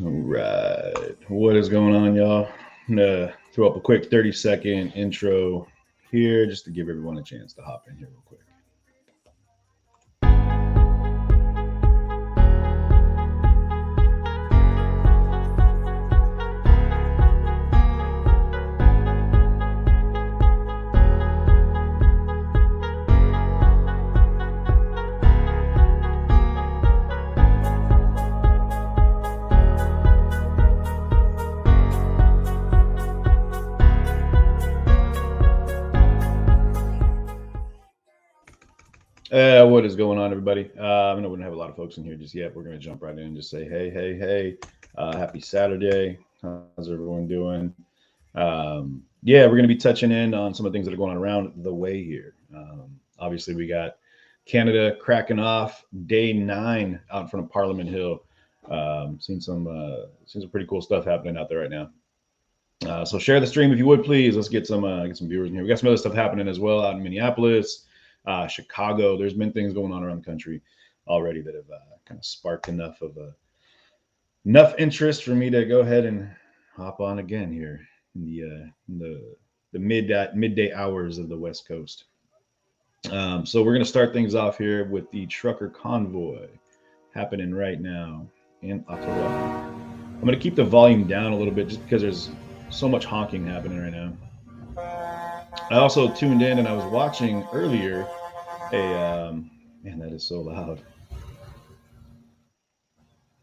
All right. What is going on, y'all? I'm going to throw up a quick 30-second intro here just to give everyone a chance to hop in here real quick. What is going on, everybody? I know we don't have a lot of folks in here just yet. We're going to jump right in and just say, hey, hey, hey. Happy Saturday. How's everyone doing? Yeah, we're going to be touching in on some of the things that are going on around the way here. Obviously, we got Canada cracking off day 9 out in front of Parliament Hill. Seen some pretty cool stuff happening out there right now. So share the stream if you would, please. Let's get some viewers in here. We got some other stuff happening as well out in Minneapolis. Chicago. There's been things going on around the country already that have kind of sparked enough interest for me to go ahead and hop on again here in the midday hours of the West Coast. So we're going to start things off here with the trucker convoy happening right now in Ottawa. I'm going to keep the volume down a little bit just because there's so much honking happening right now. I also tuned in and I was watching earlier man, that is so loud.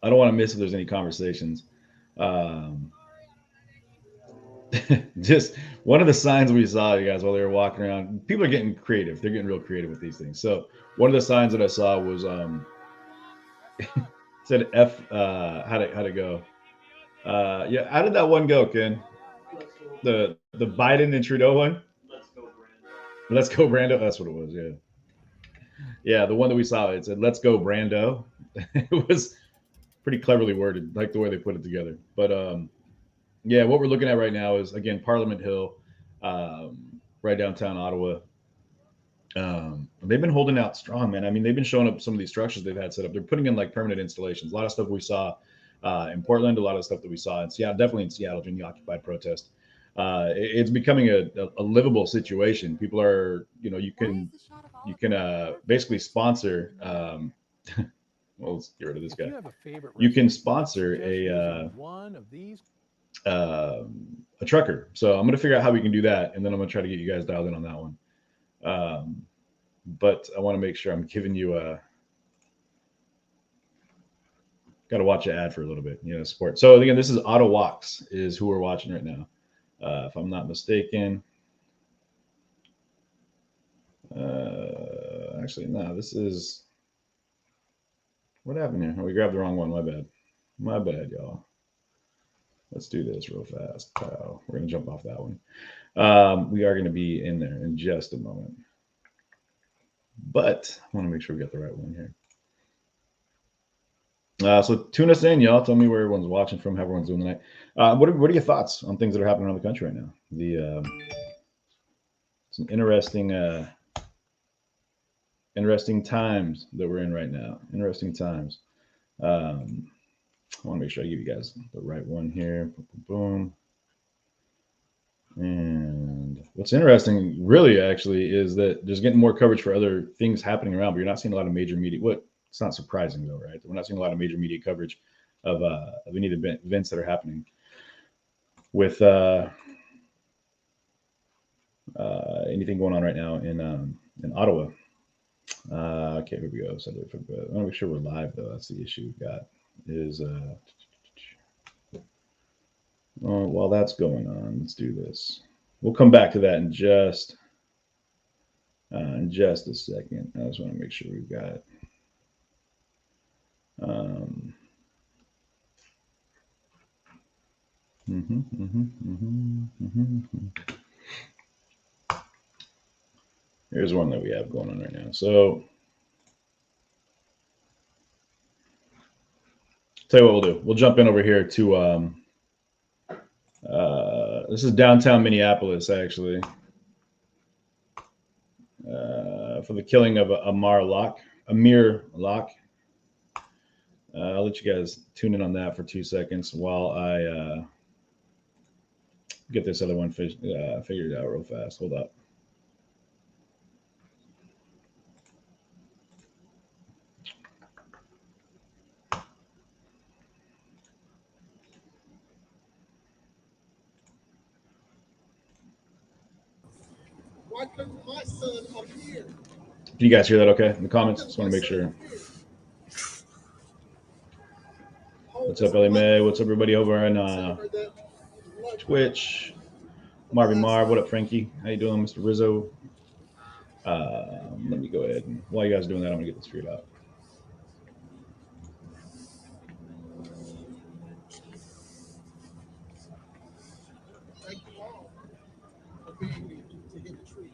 I don't want to miss if there's any conversations. Just one of the signs we saw, you guys, while they were walking around, people are getting creative. They're getting real creative with these things. So one of the signs that I saw was said F, how'd it go? Yeah, how did that one go, Ken? The Biden and Trudeau one? Let's go Brando. That's what it was. Yeah, the one that we saw, it said "Let's go Brando." It was pretty cleverly worded, like the way they put it together. But yeah, what we're looking at right now is again Parliament Hill, right downtown Ottawa. They've been holding out strong, man. I mean, they've been showing up some of these structures they've had set up. They're putting in like permanent installations. A lot of stuff we saw in Portland, a lot of stuff that we saw in Seattle, definitely in Seattle during the Occupy protest. It's becoming a livable situation. People are, you can basically sponsor. Well, let's get rid of this guy. You can sponsor a trucker. So I'm going to figure out how we can do that, and then I'm going to try to get you guys dialed in on that one. But I want to make sure I'm giving you got to watch an ad for a little bit, support. So again, this is Ottawa Walks is who we're watching right now. If I'm not mistaken. Actually, no, this is, what happened here? Oh, we grabbed the wrong one. My bad, y'all. Let's do this real fast. We're going to jump off that one. We are going to be in there in just a moment. But I want to make sure we got the right one here. So tune us in, y'all. Tell me where everyone's watching from, how everyone's doing tonight. What are your thoughts on things that are happening around the country right now? Some interesting times that we're in right now. Interesting times. I want to make sure I give you guys the right one here. Boom. And what's interesting, really, actually, is that there's getting more coverage for other things happening around, but you're not seeing a lot of major media. It's not surprising, though, right? We're not seeing a lot of major media coverage of any of the events that are happening with anything going on right now in Ottawa. Okay, here we go. So I want to make sure we're live, though. That's the issue we've got. Is while that's going on, let's do this. We'll come back to that in just a second. I just want to make sure we've got it. Here's one that we have going on right now. So, tell you what we'll do. We'll jump in over here to this is downtown Minneapolis, actually, for the killing of Amir Locke. I'll let you guys tune in on that for 2 seconds while I get this other one figured out real fast. Hold up. Why couldn't my son appear? Can you guys hear that okay in the comments? Just want to make sure. What's up, Ellie Mae? What's up, everybody over on Twitch? Marvin Marv, what up, Frankie? How you doing, Mr. Rizzo? Let me go ahead and while you guys are doing that, I'm gonna get this figured out. Thank you all for being here to hit the tree.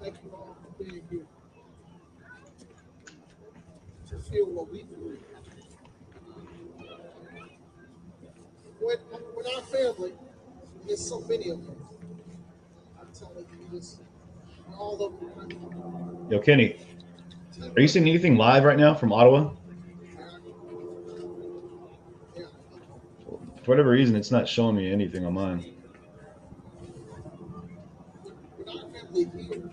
Thank you all for being here to feel what we feel. When our family, there's so many of them, I'm telling you this, all over the country. Yo, Kenny, are you seeing anything live right now from Ottawa? Yeah. For whatever reason, it's not showing me anything on mine. When our family here,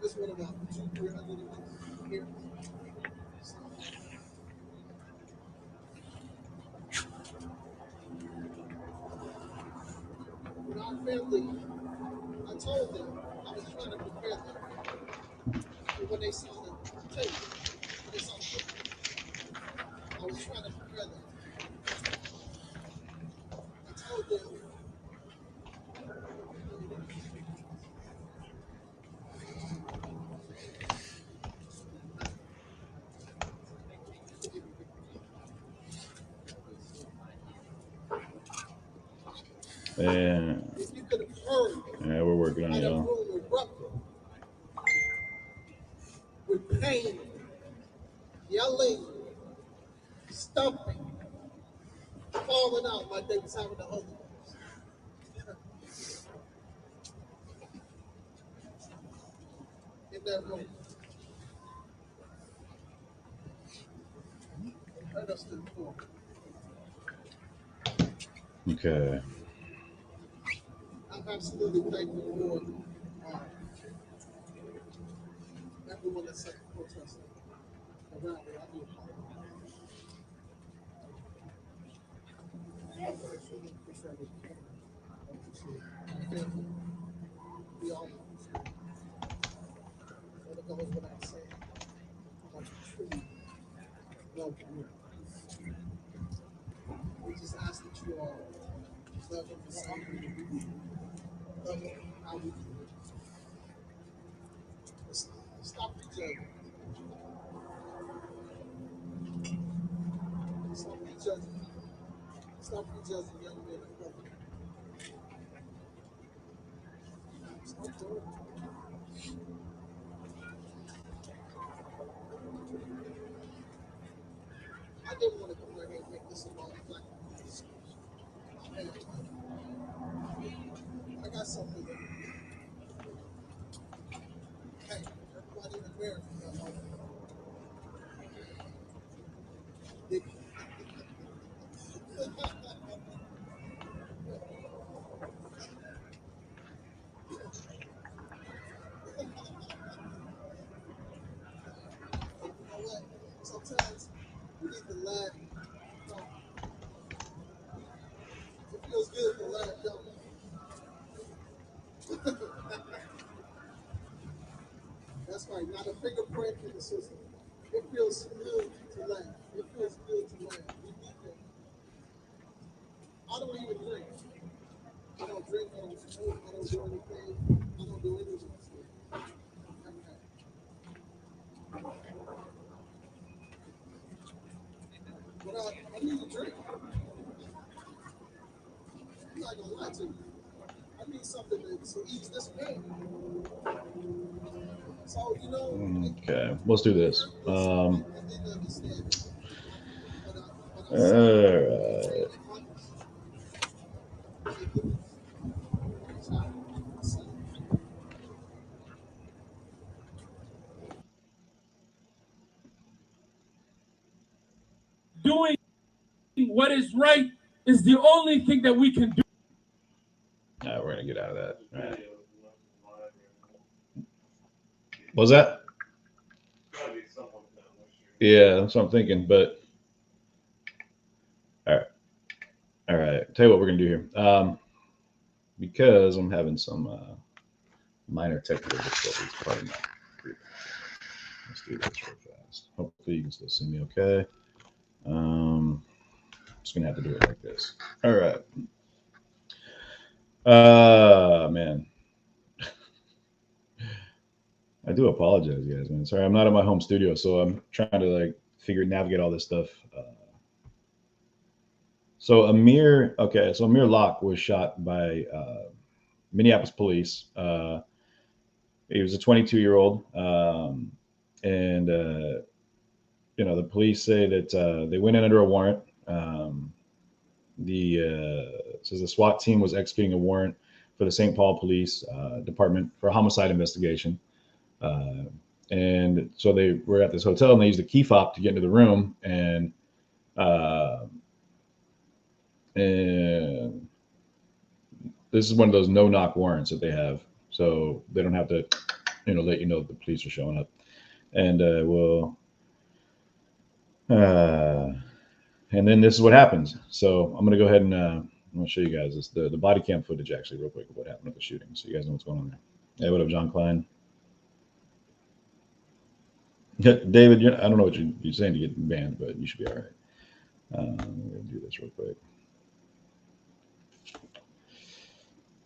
this one about 200-300 here. When our family, I told them, I was trying to prepare them for when they saw the tape, when they saw the picture. I was trying to prepare them. I told them, And if you could have heard yeah, we're working on it, how the y'all. room erupted with pain, yelling, stumping, falling out like they was having the Holy Ghost in that room. It hurt us to the core. Okay. I'm absolutely thankful for everyone that's protesting around me. I do appreciate it. We all appreciate it. And it goes without saying how much we truly love you. We just ask that you all love him the same way we do. Love him how we do. Stop the judging. Stop the judging. Stop the judging young men and women. Stop doing it. I didn't want to come right here and make this about black people. I got something that, hey, everybody in America got hope. Sometimes we need to laugh. It feels good to laugh, don't it? That's right, not a fingerprint in the system. It feels good to laugh. It feels good to laugh. We need that. I don't even drink. I don't drink, I don't smoke, I don't do anything. I don't do any of this stuff. Never have. But I need a drink. I'm not gonna lie to you. I need something to ease this pain. So, you know. Okay, let's do this. All right. doing what is right is the only thing that we can do. We're gonna get out of that. All right. What was that? Yeah, that's what I'm thinking. But all right. Tell you what we're gonna do here. Because I'm having some minor technical difficulties. Pardon that. Let's do this real fast. Hopefully you can still see me okay. Just gonna have to do it like this. All right. Man. I do apologize, guys, man. Sorry, I'm not in my home studio, so I'm trying to navigate all this stuff. So Amir Locke was shot by Minneapolis police. He was a 22-year-old, and the police say that they went in under a warrant. Says the SWAT team was executing a warrant for the St. Paul Police Department for a homicide investigation. And so they were at this hotel and they used a key fob to get into the room, and this is one of those no-knock warrants that they have, so they don't have to, let you know that the police are showing up. And and then this is what happens. So I'm gonna go ahead and I'm gonna show you guys this, the body cam footage actually real quick of what happened at the shooting, so you guys know what's going on there. Hey, what up, John Klein? David, I don't know what you're saying to get banned, but you should be all right. I'm gonna do this real quick.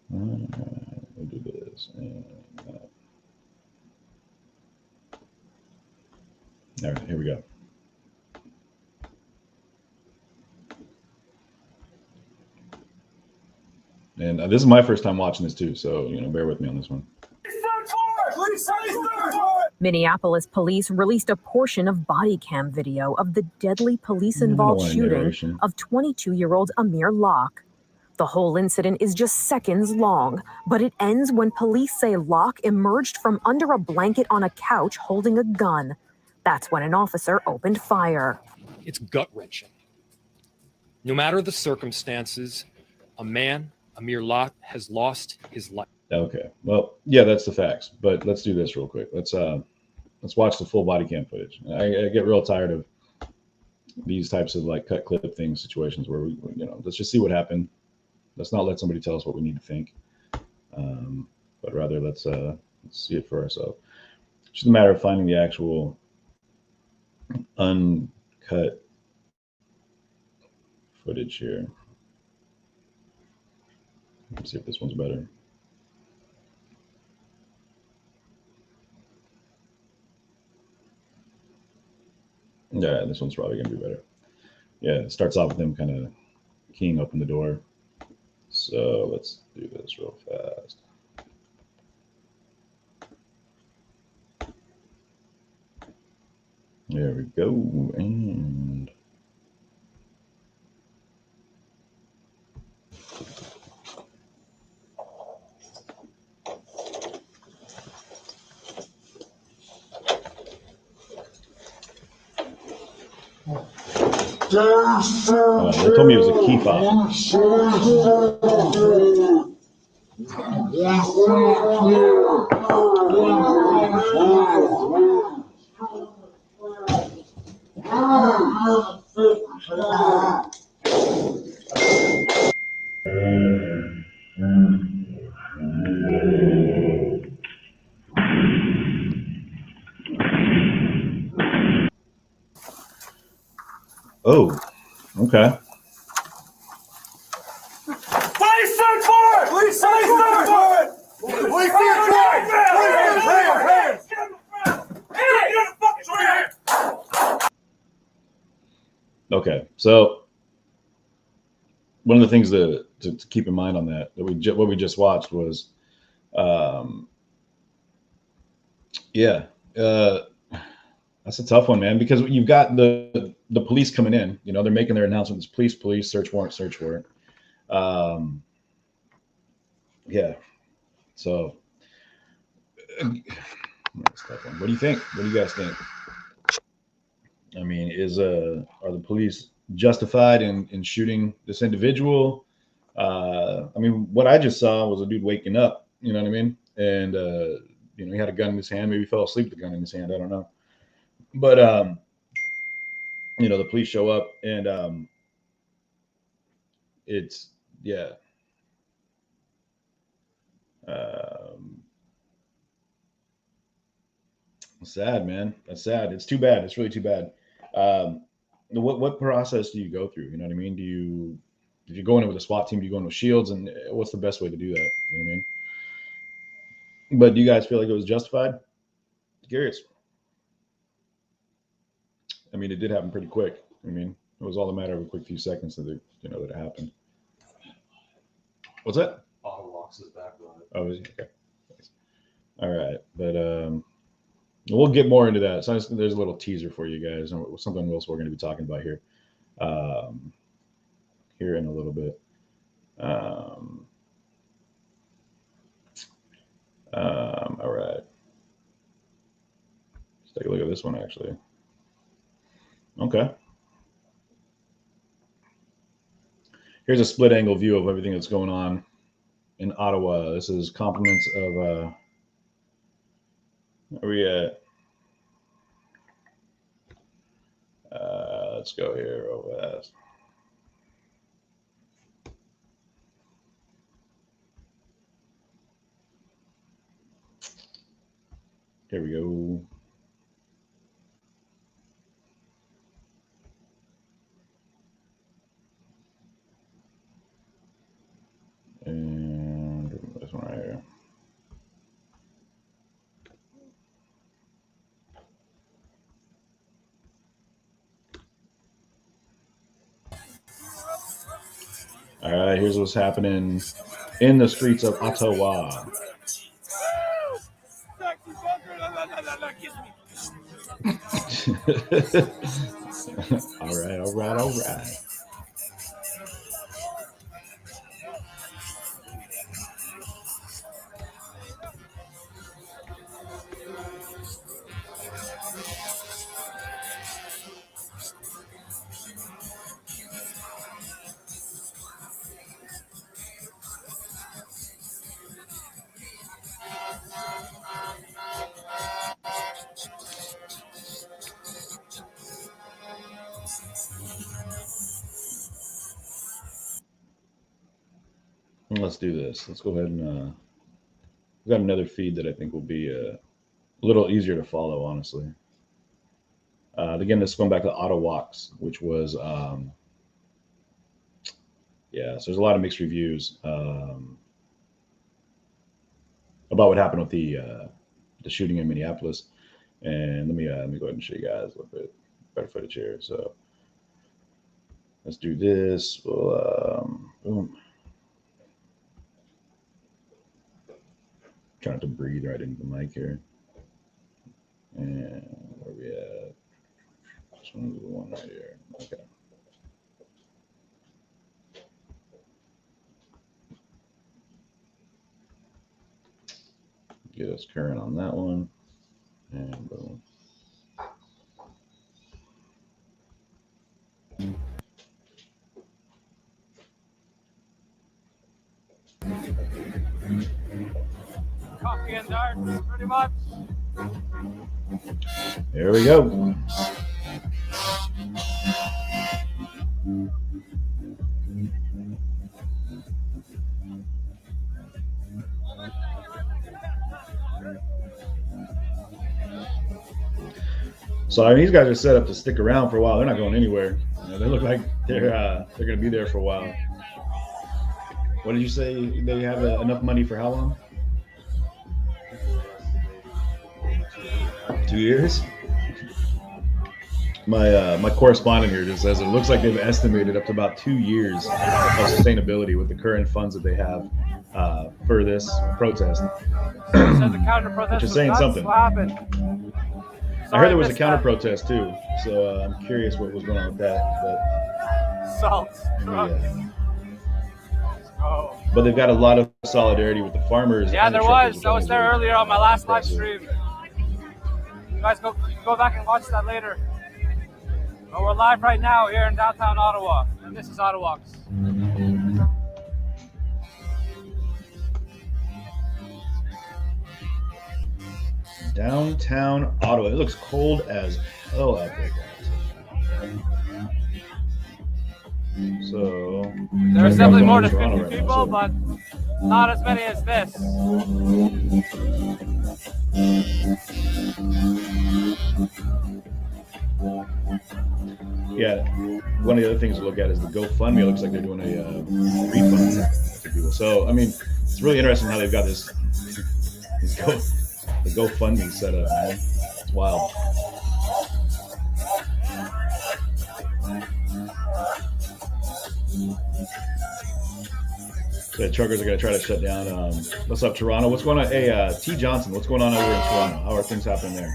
We'll do this. And all right, here we go. And this is my first time watching this too, so bear with me on this one. Minneapolis police released a portion of body cam video of the deadly police-involved shooting of 22-year-old Amir Locke. The whole incident is just seconds long, but it ends when police say Locke emerged from under a blanket on a couch holding a gun. That's when an officer opened fire. It's gut-wrenching. No matter the circumstances, a man, Amir Locke, has lost his life. Okay, well, yeah, that's the facts. But let's do this real quick. Let's watch the full body cam footage. I get real tired of these types of cut clip things, situations where we let's just see what happened. Let's not let somebody tell us what we need to think, but rather let's see it for ourselves. It's just a matter of finding the actual uncut footage here. Let's see if this one's better. Yeah, this one's probably gonna be better. Yeah, it starts off with them kind of keying open the door. So let's do this real fast. There we go. And they told me it was a key fob. Oh, okay. Please stand for it! Please stand for it! Please stand for it! Okay, so one of the things to keep in mind on that what we just watched was, that's a tough one, man, because you've got the police coming in. They're making their announcements. Police, search warrant. Yeah. So, that's a tough one. What do you think? What do you guys think? I mean, are the police justified in shooting this individual? I mean, what I just saw was a dude waking up. You know what I mean? And he had a gun in his hand. Maybe he fell asleep with the gun in his hand. I don't know. But the police show up, and it's yeah. Sad, man. That's sad. It's too bad. It's really too bad. What process do you go through? You know what I mean? If you go in with a SWAT team, do you go in with shields, and what's the best way to do that? You know what I mean? But do you guys feel like it was justified? Curious. I mean, it did happen pretty quick. I mean, it was all a matter of a quick few seconds that it happened. What's that? Ottawa locks his back on it. Oh, okay. All right, but we'll get more into that. So there's a little teaser for you guys, and something else we're going to be talking about here, here in a little bit. All right. Let's take a look at this one, actually. Okay. Here's a split angle view of everything that's going on in Ottawa. This is compliments of where we at? Let's go here real fast. Here we go. And this one right here. All right, here's what's happening in the streets of Ottawa. All right. Let's do this. Let's go ahead and we've got another feed that I think will be a little easier to follow, honestly. Again, this is going back to Ottawa, which was so there's a lot of mixed reviews about what happened with the shooting in Minneapolis. And let me go ahead and show you guys a little bit better footage here. So let's do this. We'll boom. Trying to breathe right into the mic here. And where we at? This one's the one right here. Okay. Get us current on that one. And boom. Coffee and darts, pretty much. There we go. So I mean, these guys are set up to stick around for a while. They're not going anywhere. They look like they're going to be there for a while. What did you say? They have enough money for how long? 2 years. My correspondent here just says it looks like they've estimated up to about 2 years of sustainability with the current funds that they have for this protest. Which is saying something. I heard there was a counter protest too, so I'm curious what was going on with that. But they've got a lot of solidarity with the farmers. Yeah, there was. I was there earlier on my last live stream. You guys go back and watch that later. Well, we're live right now here in downtown Ottawa, and this is Ottawa. Downtown Ottawa. It looks cold as hell out there, guys. So there's definitely more than 50 people, but not as many as this. Yeah, one of the other things to look at is the GoFundMe. It looks like they're doing a refund to people. So I mean, it's really interesting how they've got the GoFundMe set up, man. It's wild. The truckers are going to try to shut down. What's up, Toronto? What's going on? Hey, T. Johnson, what's going on over in Toronto? How are things happening there?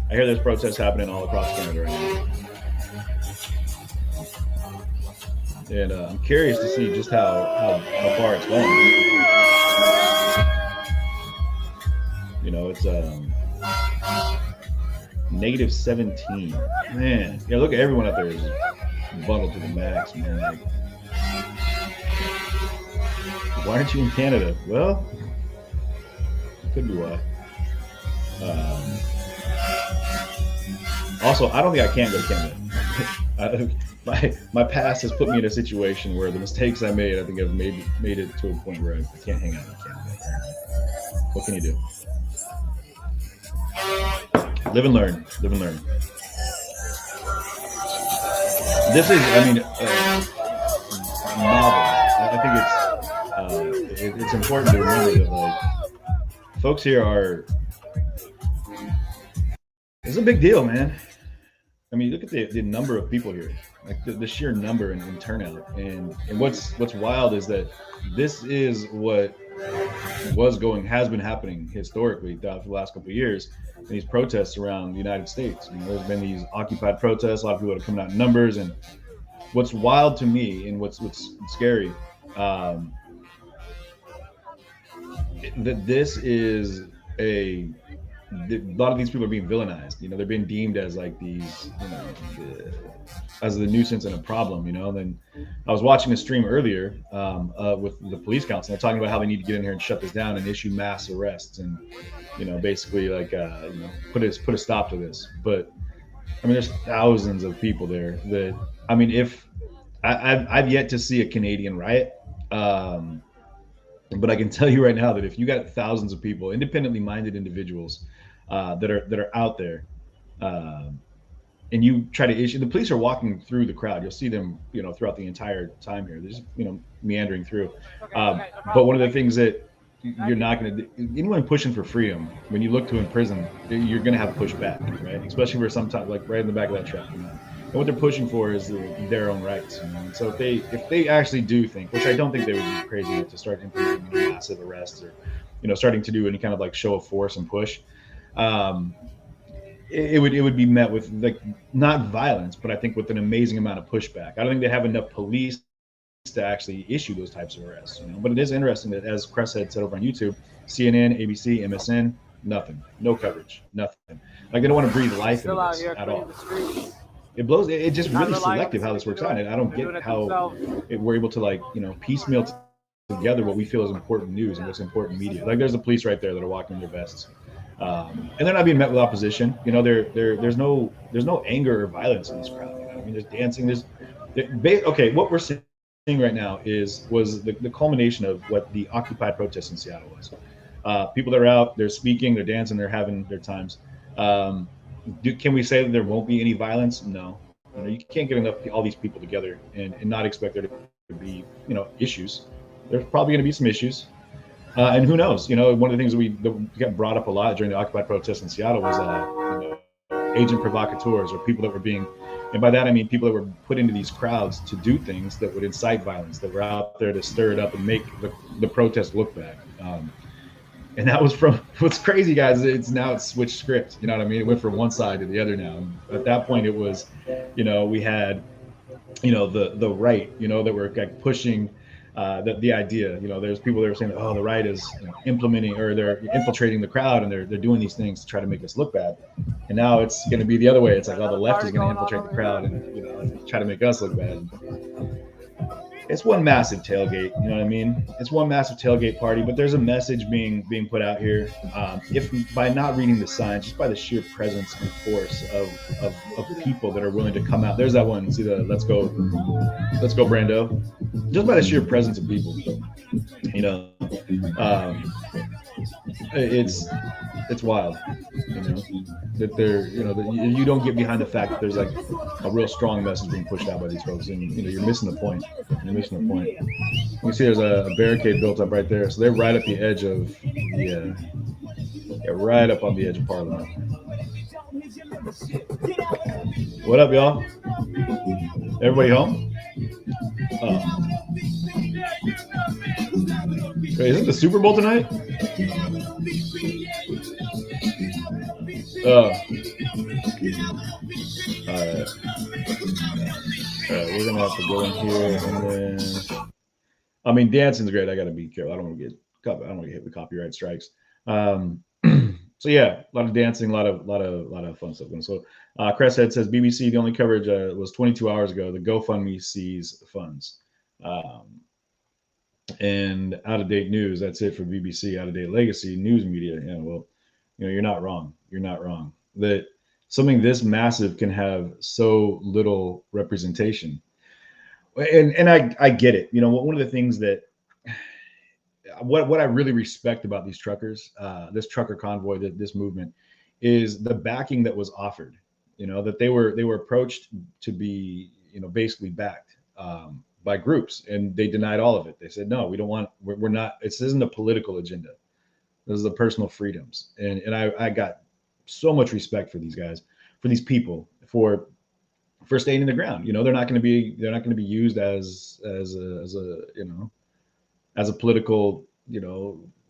I hear there's protests happening all across Canada right now. And I'm curious to see just how far it's going. You know, it's negative 17. Man, yeah, look at everyone out there is bundled to the max, man. Like, why aren't you in Canada? Well, could be why. Also, I don't think I can go to Canada. My past has put me in a situation where the mistakes I made, I think I've made it to a point where I can't hang out in Canada. What can you do? Live and learn. Live and learn. This is, I mean, novel. I think it's important to remember that, like, folks here are. It's a big deal, man. I mean, look at the number of people here, like the sheer number and turnout. And what's wild is that this is what has been happening historically for the last couple of years. These protests around the United States. You know, there's been these Occupy protests. A lot of people are coming out in numbers. And what's wild to me and what's scary, that this is a lot of these people are being villainized. You know, they're being deemed as like these, you know, as the nuisance and a problem. You know, then I was watching a stream earlier with the police council. They're talking about how they need to get in here and shut this down and issue mass arrests and, you know, basically like you know, put a stop to this. But I mean, there's thousands of people there that, I mean, if I've yet to see a Canadian riot. But I can tell you right now that if you got thousands of people, independently minded individuals that are out there, and you try to issue, the police are walking through the crowd. You'll see them, you know, throughout the entire time here. They're just, you know, meandering through. But one of the things that you're not going to do, anyone pushing for freedom, when you look to imprison, you're going to have pushback, right? Especially for sometimes, like right in the back of that truck. You know? And what they're pushing for is their own rights. You know? And so if they actually do think, which I don't think they would be crazy enough to start implementing massive arrests or, you know, starting to do any kind of like show of force and push, it would be met with like not violence, but I think with an amazing amount of pushback. I don't think they have enough police to actually issue those types of arrests. You know, but it is interesting that, as Cress had said over on YouTube, CNN, ABC, MSN, nothing, no coverage, nothing. Like they don't want to breathe life into this at all. It blows. It's just really selective how this works out, and I don't get how we're able to, like, you know, piecemeal together what we feel is important news and what's important media. Like there's the police right there that are walking in their vests, and they're not being met with opposition. You know, there's no anger or violence in this crowd. You know? I mean, there's dancing. Okay, what we're seeing right now was the culmination of what the Occupy protests in Seattle was. People that are out, they're speaking, they're dancing, they're having their times. Can we say that there won't be any violence? No. You know, you can't get all these people together and not expect there to be, you know, issues. There's probably going to be some issues, and who knows? You know, one of the things that got brought up a lot during the Occupy protests in Seattle was, you know, agent provocateurs, or people that were being, and by that I mean people that were put into these crowds to do things that would incite violence, that were out there to stir it up and make the protest look bad. And that was from, what's crazy, guys, it's switched script. You know what I mean? It went from one side to the other now. And at that point, it was, you know, we had, you know, the right, you know, that were like pushing the idea. There's people that are saying, oh, the right is implementing, or they're infiltrating the crowd, and they're doing these things to try to make us look bad. And now it's going to be the other way. It's like, oh, the left is going to infiltrate the crowd and and try to make us look bad. It's one massive tailgate. You know what I mean? It's one massive tailgate party, but there's a message being put out here. If by not reading the signs, just by the sheer presence and force of people that are willing to come out. There's that one. See the let's go Brando. Just by the sheer presence of people. It's wild. That they're that you don't get behind the fact that there's like a real strong message being pushed out by these folks, and you're missing the point. You see there's a barricade built up right there, so they're right at the edge of right up on the edge of Parliament. What up, y'all? Everybody home? Wait, is it the Super Bowl tonight? Oh. All right, we're gonna have to go in here, and then I mean, dancing's great. I gotta be careful. I don't want to get hit with copyright strikes. So yeah, a lot of dancing, a lot of fun stuff going. So Cresshead says BBC, the only coverage was 22 hours ago. The GoFundMe sees funds. And out of date news, that's it for BBC. Out of date legacy news media. Yeah, well, you're not wrong. You're not wrong. That something this massive can have so little representation. And I get it. One of the things that what I really respect about these truckers, this trucker convoy, this movement, is the backing that was offered. That they were approached to be basically backed by groups, and they denied all of it. They said, no, we don't want. We're not. This isn't a political agenda. This is the personal freedoms, and I got so much respect for these guys, for these people, for staying in the ground. They're not going to be used as a political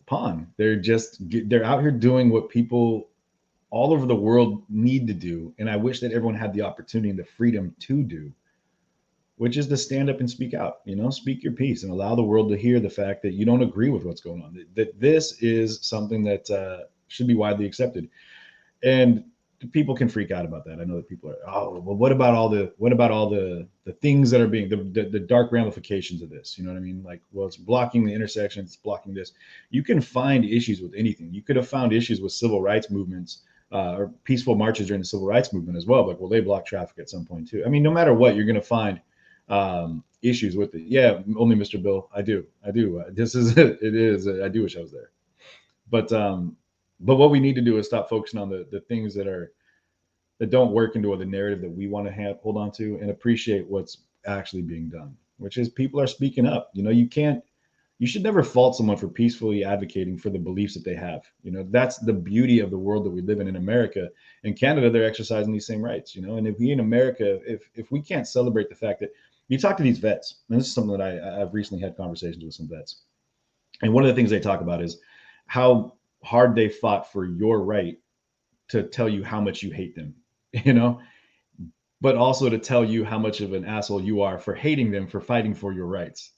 pawn. They're out here doing what people all over the world need to do, and I wish that everyone had the opportunity and the freedom to do, which is to stand up and speak out. Speak your piece and allow the world to hear the fact that you don't agree with what's going on. That this is something that should be widely accepted. And people can freak out about that. I know that people are, oh, well, what about all the things that are being the dark ramifications of this? You know what I mean? Like, well, it's blocking the intersections, it's blocking this. You can find issues with anything. You could have found issues with civil rights movements or peaceful marches during the civil rights movement as well. Like, well, they block traffic at some point too. I mean, no matter what, you're going to find issues with it. Yeah, only Mr. Bill. I do. This is it. It is. I do wish I was there. But what we need to do is stop focusing on the things that don't work into the narrative that we want to hold on to, and appreciate what's actually being done, which is people are speaking up. You should never fault someone for peacefully advocating for the beliefs that they have. That's the beauty of the world that we live in America. In Canada, they're exercising these same rights, and if we in America, if we can't celebrate the fact that you talk to these vets, and this is something that I've recently had conversations with some vets. And one of the things they talk about is how hard they fought for your right to tell you how much you hate them, but also to tell you how much of an asshole you are for hating them, for fighting for your rights.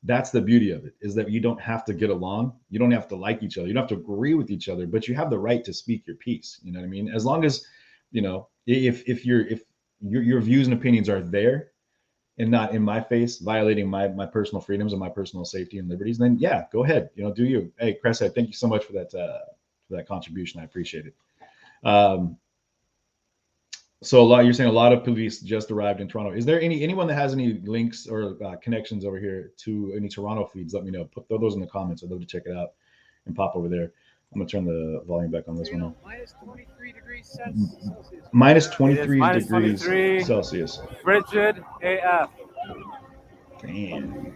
That's the beauty of it, is that you don't have to get along. You don't have to like each other. You don't have to agree with each other, but you have the right to speak your piece. You know what I mean? As long as, if your views and opinions are there and not in my face, violating my personal freedoms and my personal safety and liberties, then yeah, go ahead. Do you. Hey, Cresshead, thank you so much for that contribution. I appreciate it. So you're saying a lot of police just arrived in Toronto. Is there anyone that has any links or connections over here to any Toronto feeds? Let me know. Throw those in the comments. I'd love to check it out and pop over there. I'm gonna turn the volume back on this one. Minus 23 degrees Celsius. Minus 23 Celsius. Frigid AF. Damn.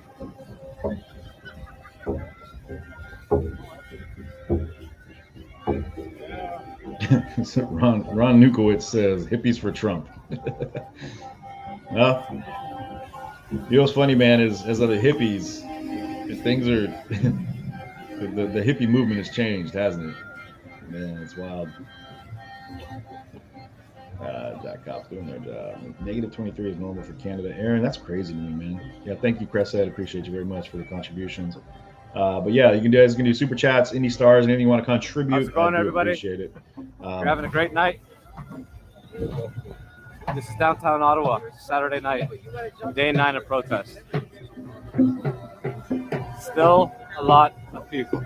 Ron Nukowitz says hippies for Trump. Well, what's funny, man, is as of the hippies, things are the hippie movement has changed, hasn't it? Man, it's wild. Jack Cops doing their job. Negative 23 is normal for Canada. Aaron, that's crazy to me, man. Yeah, thank you, Cresshead. Appreciate you very much for the contributions. But yeah, you guys can do super chats, indie stars, anything you want to contribute. How's it going, everybody? Appreciate it. You're having a great night. This is downtown Ottawa, Saturday night, day 9 of protest. Still a lot of people.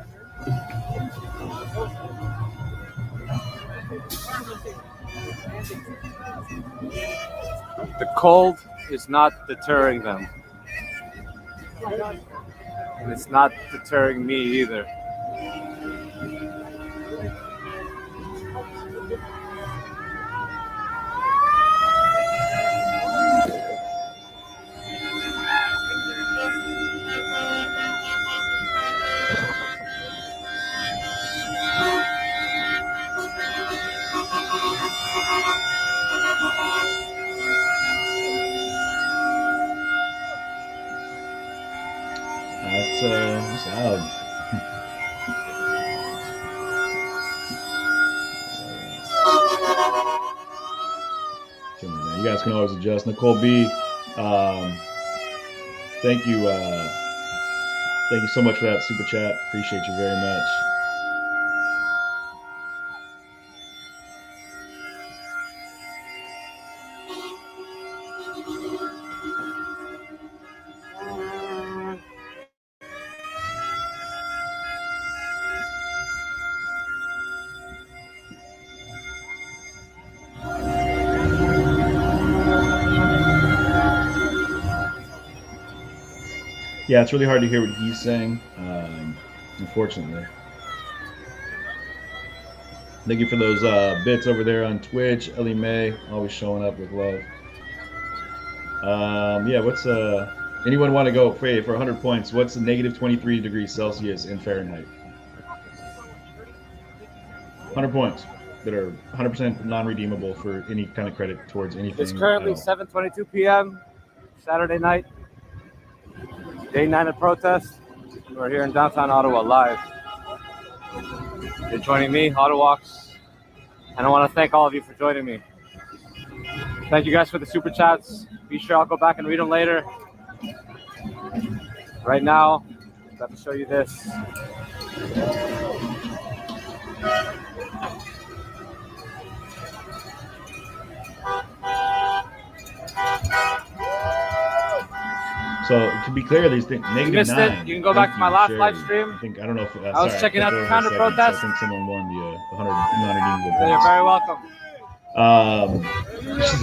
The cold is not deterring them. And it's not deterring me either. That's loud. You guys can always adjust. Nicole B, thank you so much for that super chat. Appreciate you very much. Yeah, it's really hard to hear what he's saying, unfortunately. Thank you for those bits over there on Twitch. Ellie Mae, always showing up with love. Yeah, what's anyone want to go for 100 points? What's the negative 23 degrees Celsius in Fahrenheit? 100 points that are 100% non-redeemable for any kind of credit towards anything. It's currently 7:22 p.m. Saturday night, day 9 of protest. We're here in downtown Ottawa live. You're joining me, Ottawalks, and I want to thank all of you for joining me. Thank you guys for the super chats. Be sure I'll go back and read them later. Right now, I'm about to show you this. So to be clear, these things negative missed 9. It. You can go back to my last live stream. I don't know if I was checking out the counter protest. I think someone won the 100 non-redeemable points. You're very welcome.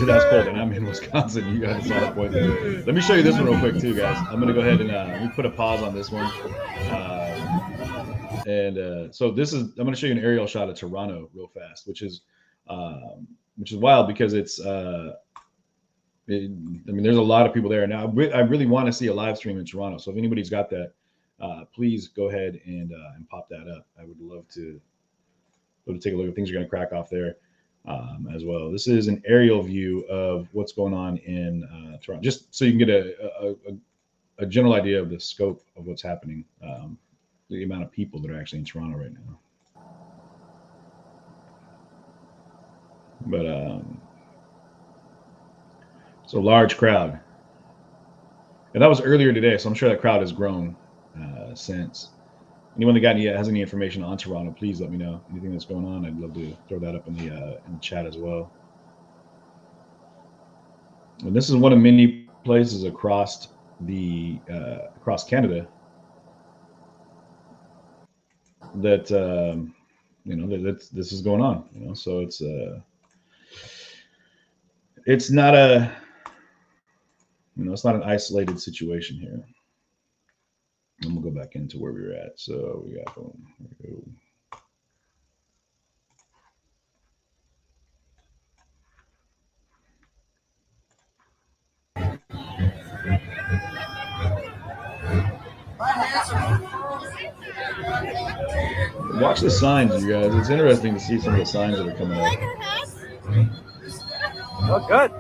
That's cold, and I'm in Wisconsin. You guys saw the point. Let me show you this one real quick too, guys. I'm gonna go ahead and let me put a pause on this one. So this is I'm gonna show you an aerial shot of Toronto real fast, which is wild because it's there's a lot of people there now. I really want to see a live stream in Toronto. So if anybody's got that, please go ahead and pop that up. I would love to take a look at things are going to crack off there as well. This is an aerial view of what's going on in Toronto, just so you can get a general idea of the scope of what's happening, the amount of people that are actually in Toronto right now. But so large crowd, and that was earlier today. So I'm sure that crowd has grown since. Anyone that has any information on Toronto, please let me know. Anything that's going on, I'd love to throw that up in the chat as well. And this is one of many places across Canada that this is going on. So it's not it's not an isolated situation here. And we'll go back into where we were at. So we got boom. Here we go. Watch the signs, you guys. It's interesting to see some of the signs that are coming up. Oh, good.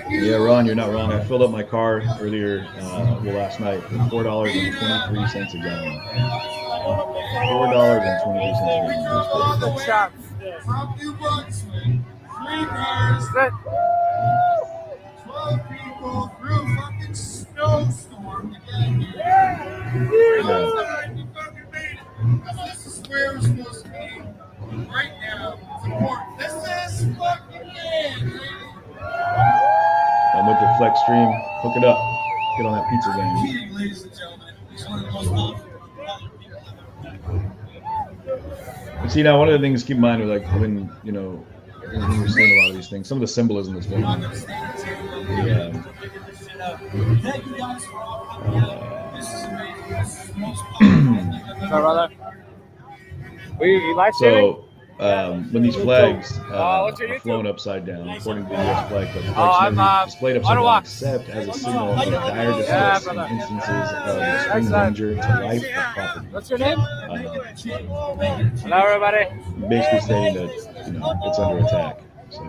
Yeah, Ron, you're not wrong. I filled up my car earlier, last night, for $4.23 a gallon. $4.23 a gallon. From New Brunswick, 3 cars, 12 people through a fucking snowstorm to get here. This is where we're supposed to be right now. Support. This is fucking it. I'm with the Flex Stream. Hook it up. Get on that pizza game. Ladies and gentlemen, he's one of the most popular people. See, now one of the things to keep in mind, like when when we're seeing a lot of these things, some of the symbolism that's going on. Yeah. Sorry, brother. You live streaming? So when these flags are what's your flown YouTube? upside down, according to the U.S. flag, but the I'm, flags displayed upside Ottawa. down, except as a signal of dire distress in brother. instances of extreme danger to life or property. What's your name? Hello, everybody. Basically stating that it's under attack. So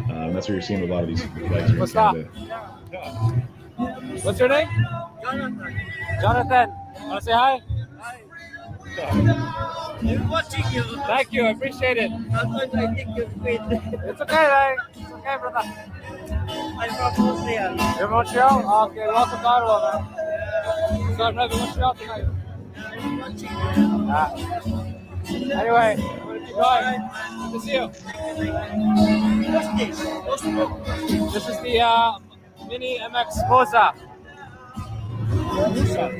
that's what you're seeing with a lot of these flags here in Canada. What's your name? Jonathan. Want to say hi? I'm watching you. Thank you. I appreciate it. Sometimes I think you're fit. It's okay, It's okay, brother. I'm from Montreal. You're from Montreal? Okay, welcome to Ottawa, man. So I'm driving Montreal tonight. I'm watching you. Anyway, I'm going to keep going. Good to see you. What's this? This is the Mini MX Moza.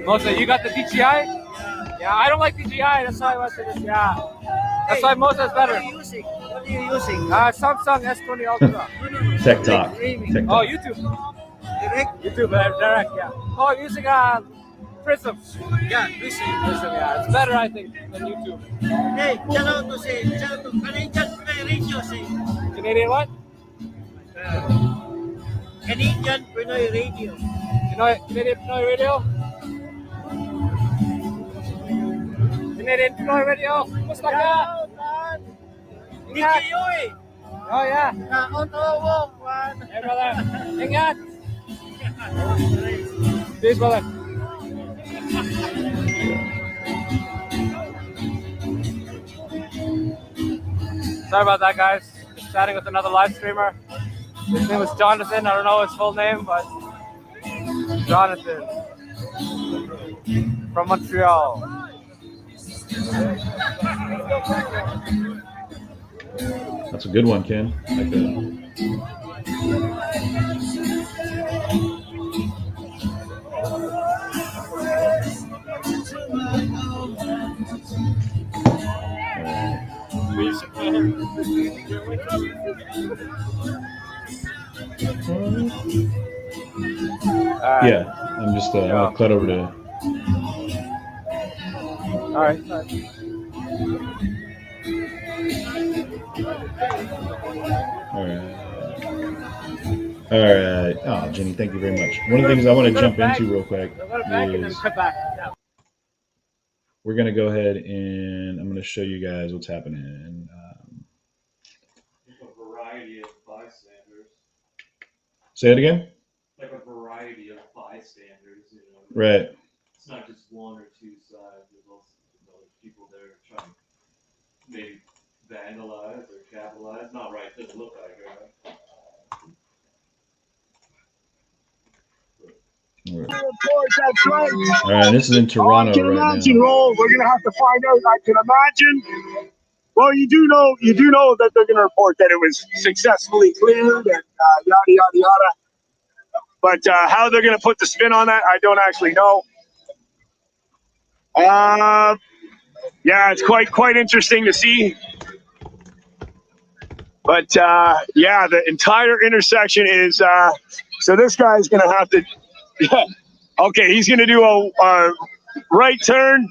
Moza, you got the DGI? Yeah, I don't like DGI. That's why I went to this. Yeah. That's why Moza is better. What are you using? What are you using? Samsung S20 Ultra. Tech Talk. Oh, YouTube. Direct? YouTube, direct, yeah. Oh, I'm using Prism. Yeah, Prism. Prism, yeah. It's better, I think, than YouTube. Hey, shout out to Canadian radio say. Canadian what? Canadian Pinoy radio. Canadian Pinoy radio? Canadian Pinoy radio? Kumusta ka? Ingat. Oh, yeah. Ottawa. Hey, brother. Ingat. Peace, brother. Sorry about that, guys. Just chatting with another live streamer. His name was Jonathan. I don't know his full name, but Jonathan from Montreal. That's a good one, Ken. Like that. Yeah, I'm just I'll cut over to. All right. All right. Oh, Jenny, thank you very much. One of the things I want to jump into real quick is we're going to go ahead and I'm going to show you guys what's happening. A variety of bystanders. Say it again? Like a variety of bystanders. Right. It's not just one or two sides. There's also people that are trying to maybe vandalize or capitalize. Not right. It doesn't look like it, right? All right, this is in Toronto right now. Roll. We're gonna have to find out. I can imagine. Well, you do know that they're gonna report that it was successfully cleared and yada yada yada. But how they're gonna put the spin on that, I don't actually know. Yeah, it's quite interesting to see. But yeah, the entire intersection is. So this guy's gonna have to. Yeah. Okay, he's going to do a right turn,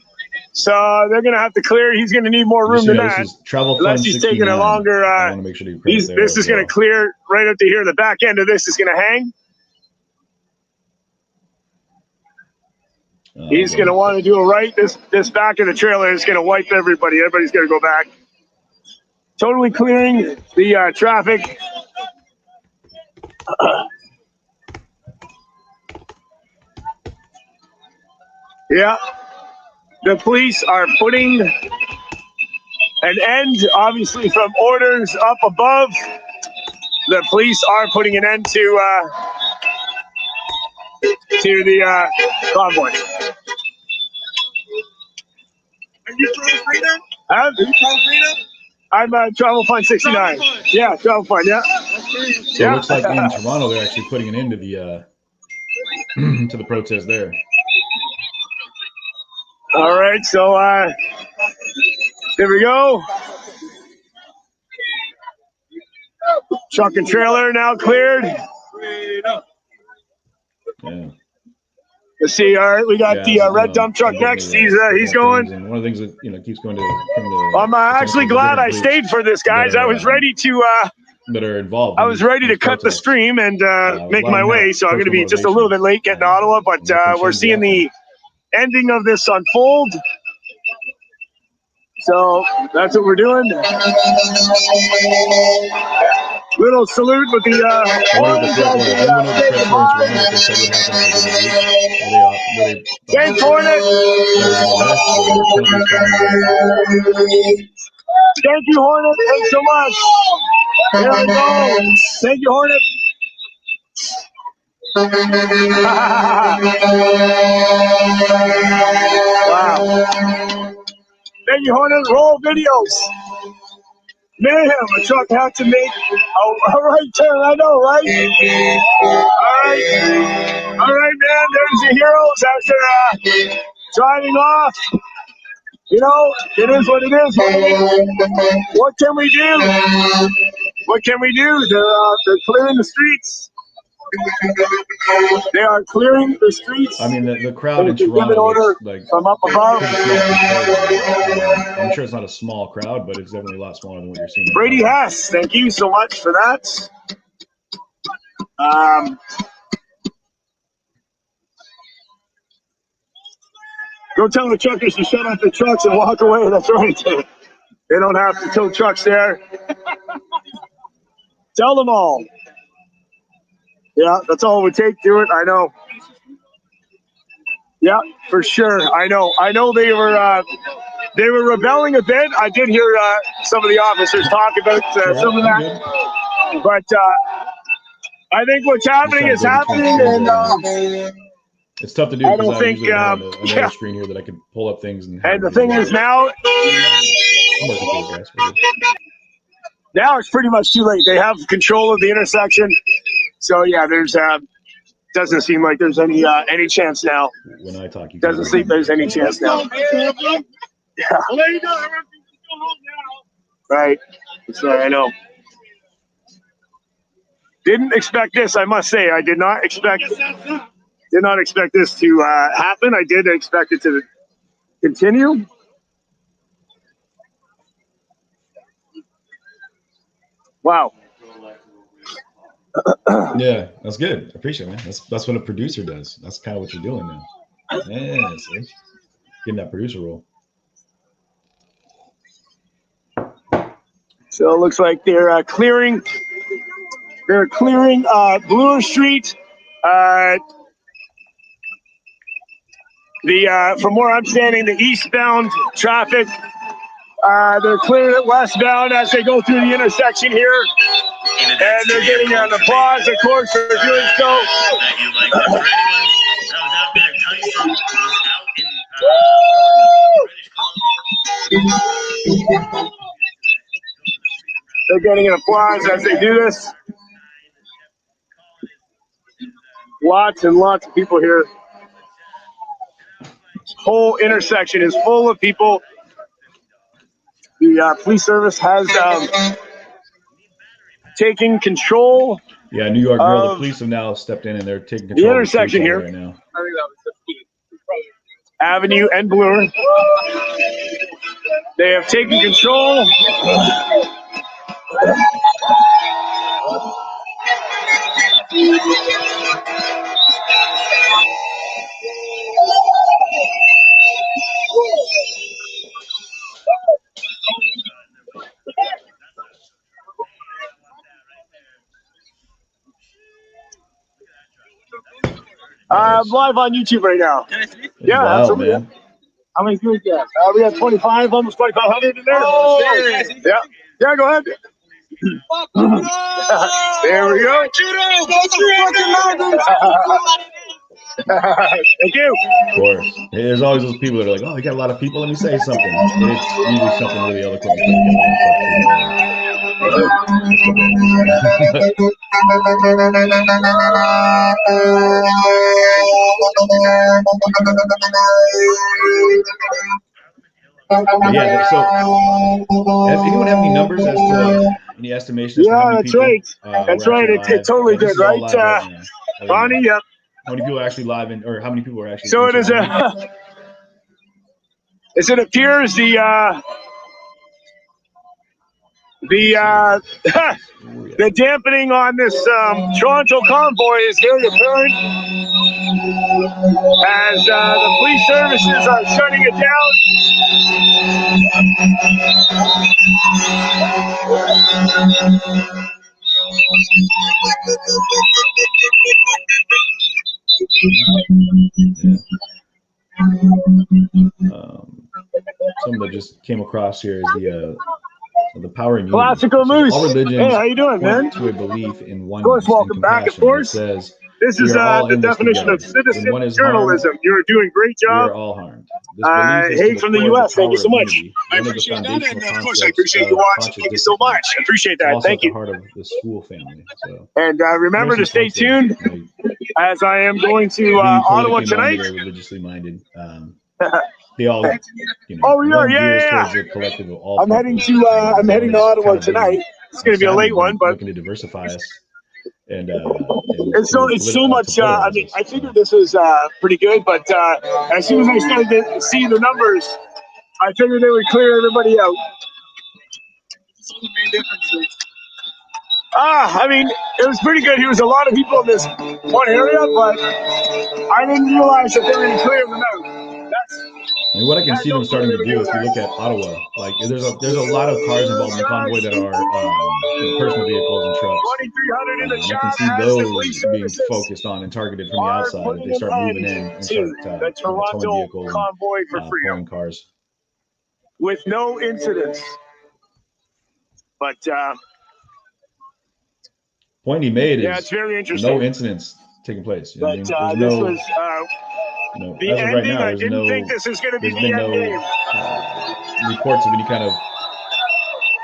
so they're going to have to clear. He's going to need more room than that. Unless he's taking a longer. This is going to clear right up to here. The back end of this is going to hang. He's going to want to do a right. This back of the trailer is going to wipe everybody. Everybody's going to go back. Totally clearing the traffic. Yeah. The police are putting an end, obviously, from orders up above. The police are putting an end to the convoy. Are you from Freedom? Are you from Freedom? I'm Travel Fund 69. Yeah, Travel Fund, yeah. So it looks like in Toronto, they're actually putting an end to the to the protest there. All right, so here we go. Truck and trailer now cleared. Yeah. Let's see. All right, we got the red dump truck next. He's going. And one of the things that keeps going to I'm actually glad I stayed for this, guys. I was ready to that are involved. I was ready to cut the stream and make my way, so I'm going to be just a little bit late getting to Ottawa, but we're seeing the ending of this unfold. So that's what we're doing. Little salute with the Thanks, Hornet. Thank you, Hornet. Thanks so much. There we go. Thank you, Hornet. Wow. Thank you, Hornet. Roll videos. Mayhem, a truck had to make a right turn. I know, right? All right, man. There's the heroes after driving off. You know, it is what it is. What can we do? What can we do? They're clearing the streets. They are clearing the streets. I mean, the crowd in Toronto looks like from up above. I'm sure it's not a small crowd, but it's definitely a lot smaller than what you're seeing. Brady Hess, thank you so much for that. Go tell the truckers to shut off the trucks and walk away. That's right. They don't have to tow trucks there. Tell them all. Yeah, that's all it would take. Do it. I know. Yeah, for sure. I know. They were rebelling a bit. I did hear some of the officers talk about some of that. But I think what's happening is happening, and it's tough to do. I don't think. Another screen here that I could pull up things and the thing is now it's pretty much too late. They have control of the intersection, so yeah, there's doesn't seem like there's any chance now. When I talk, doesn't seem there's any chance now. Yeah. Right. Sorry, I know. Didn't expect this. I must say, I did not expect this to happen. I did expect it to continue. Wow. Yeah, that's good. I appreciate it, man. That's what a producer does. That's kind of what you're doing now. Yeah, see? Getting that producer role. So it looks like they're clearing. They're clearing Bloor Street. From where I'm standing, the eastbound traffic. They're clearing it westbound as they go through the intersection here. And they're getting an applause, of course, for doing so. They're getting an applause as they do this. Lots and lots of people here. Whole intersection is full of people. The police service has taken control. Yeah, New York Girl, the police have now stepped in and they're taking control the intersection here right now. Avenue and Bloor. They have taken control. I'm live on YouTube right now. Can I speak? Yeah, wild, absolutely. man. How many food you got? We got 25, almost 2,500 in there. Oh, yeah. Yeah, go ahead. There we go. Thank you. Of course. Hey, there's always those people that are like, oh, you got a lot of people. Let me say something. And it's usually something really eloquently put together. Like, fuck yeah, so anyone have any numbers as to any estimation as to how many that's people? Right. That's right. It totally did, right? Bonnie, yep. How many people are actually live in, or how many people are actually? So it is as it appears, the dampening on this Toronto convoy is very apparent as the police services are shutting it down. Something that just came across here is the power in unity. Classical So moose. all religions Hey, how you doing, man? to a belief in oneness. Of course, welcome and back. Of compassion. course. It says This is the definition of together. citizen journalism. You're doing a great We job. are all harmed. Hey, from the U.S. Thank you so much. I appreciate that, and of course, I appreciate you watching. Thank you so much. I appreciate that. Thank you. Heart of the school family. So, and remember to stay tuned as I am going to Ottawa tonight. Or religiously minded. They all, towards a collective of all. I'm heading to Ottawa tonight. It's going to be a late one, but looking to diversify us. And it's so much. I mean, I figured this was pretty good, but as soon as I started to see the numbers, I figured they would clear everybody out. I mean, it was pretty good. There was a lot of people in this one area, but I didn't realize that they were going to clear them out. I mean, what I can see them starting to do, if you look at Ottawa, like there's a lot of cars involved in the convoy that are personal vehicles and trucks. And I can see those being focused on and targeted from the outside if they start moving in and start towing vehicles convoy for pulling cars. With no incidents. But point he made is it's very interesting. No incidents taking place. You know but what I mean? This was the as of right ending. now, I didn't think this was going to be the end game. Reports of any kind of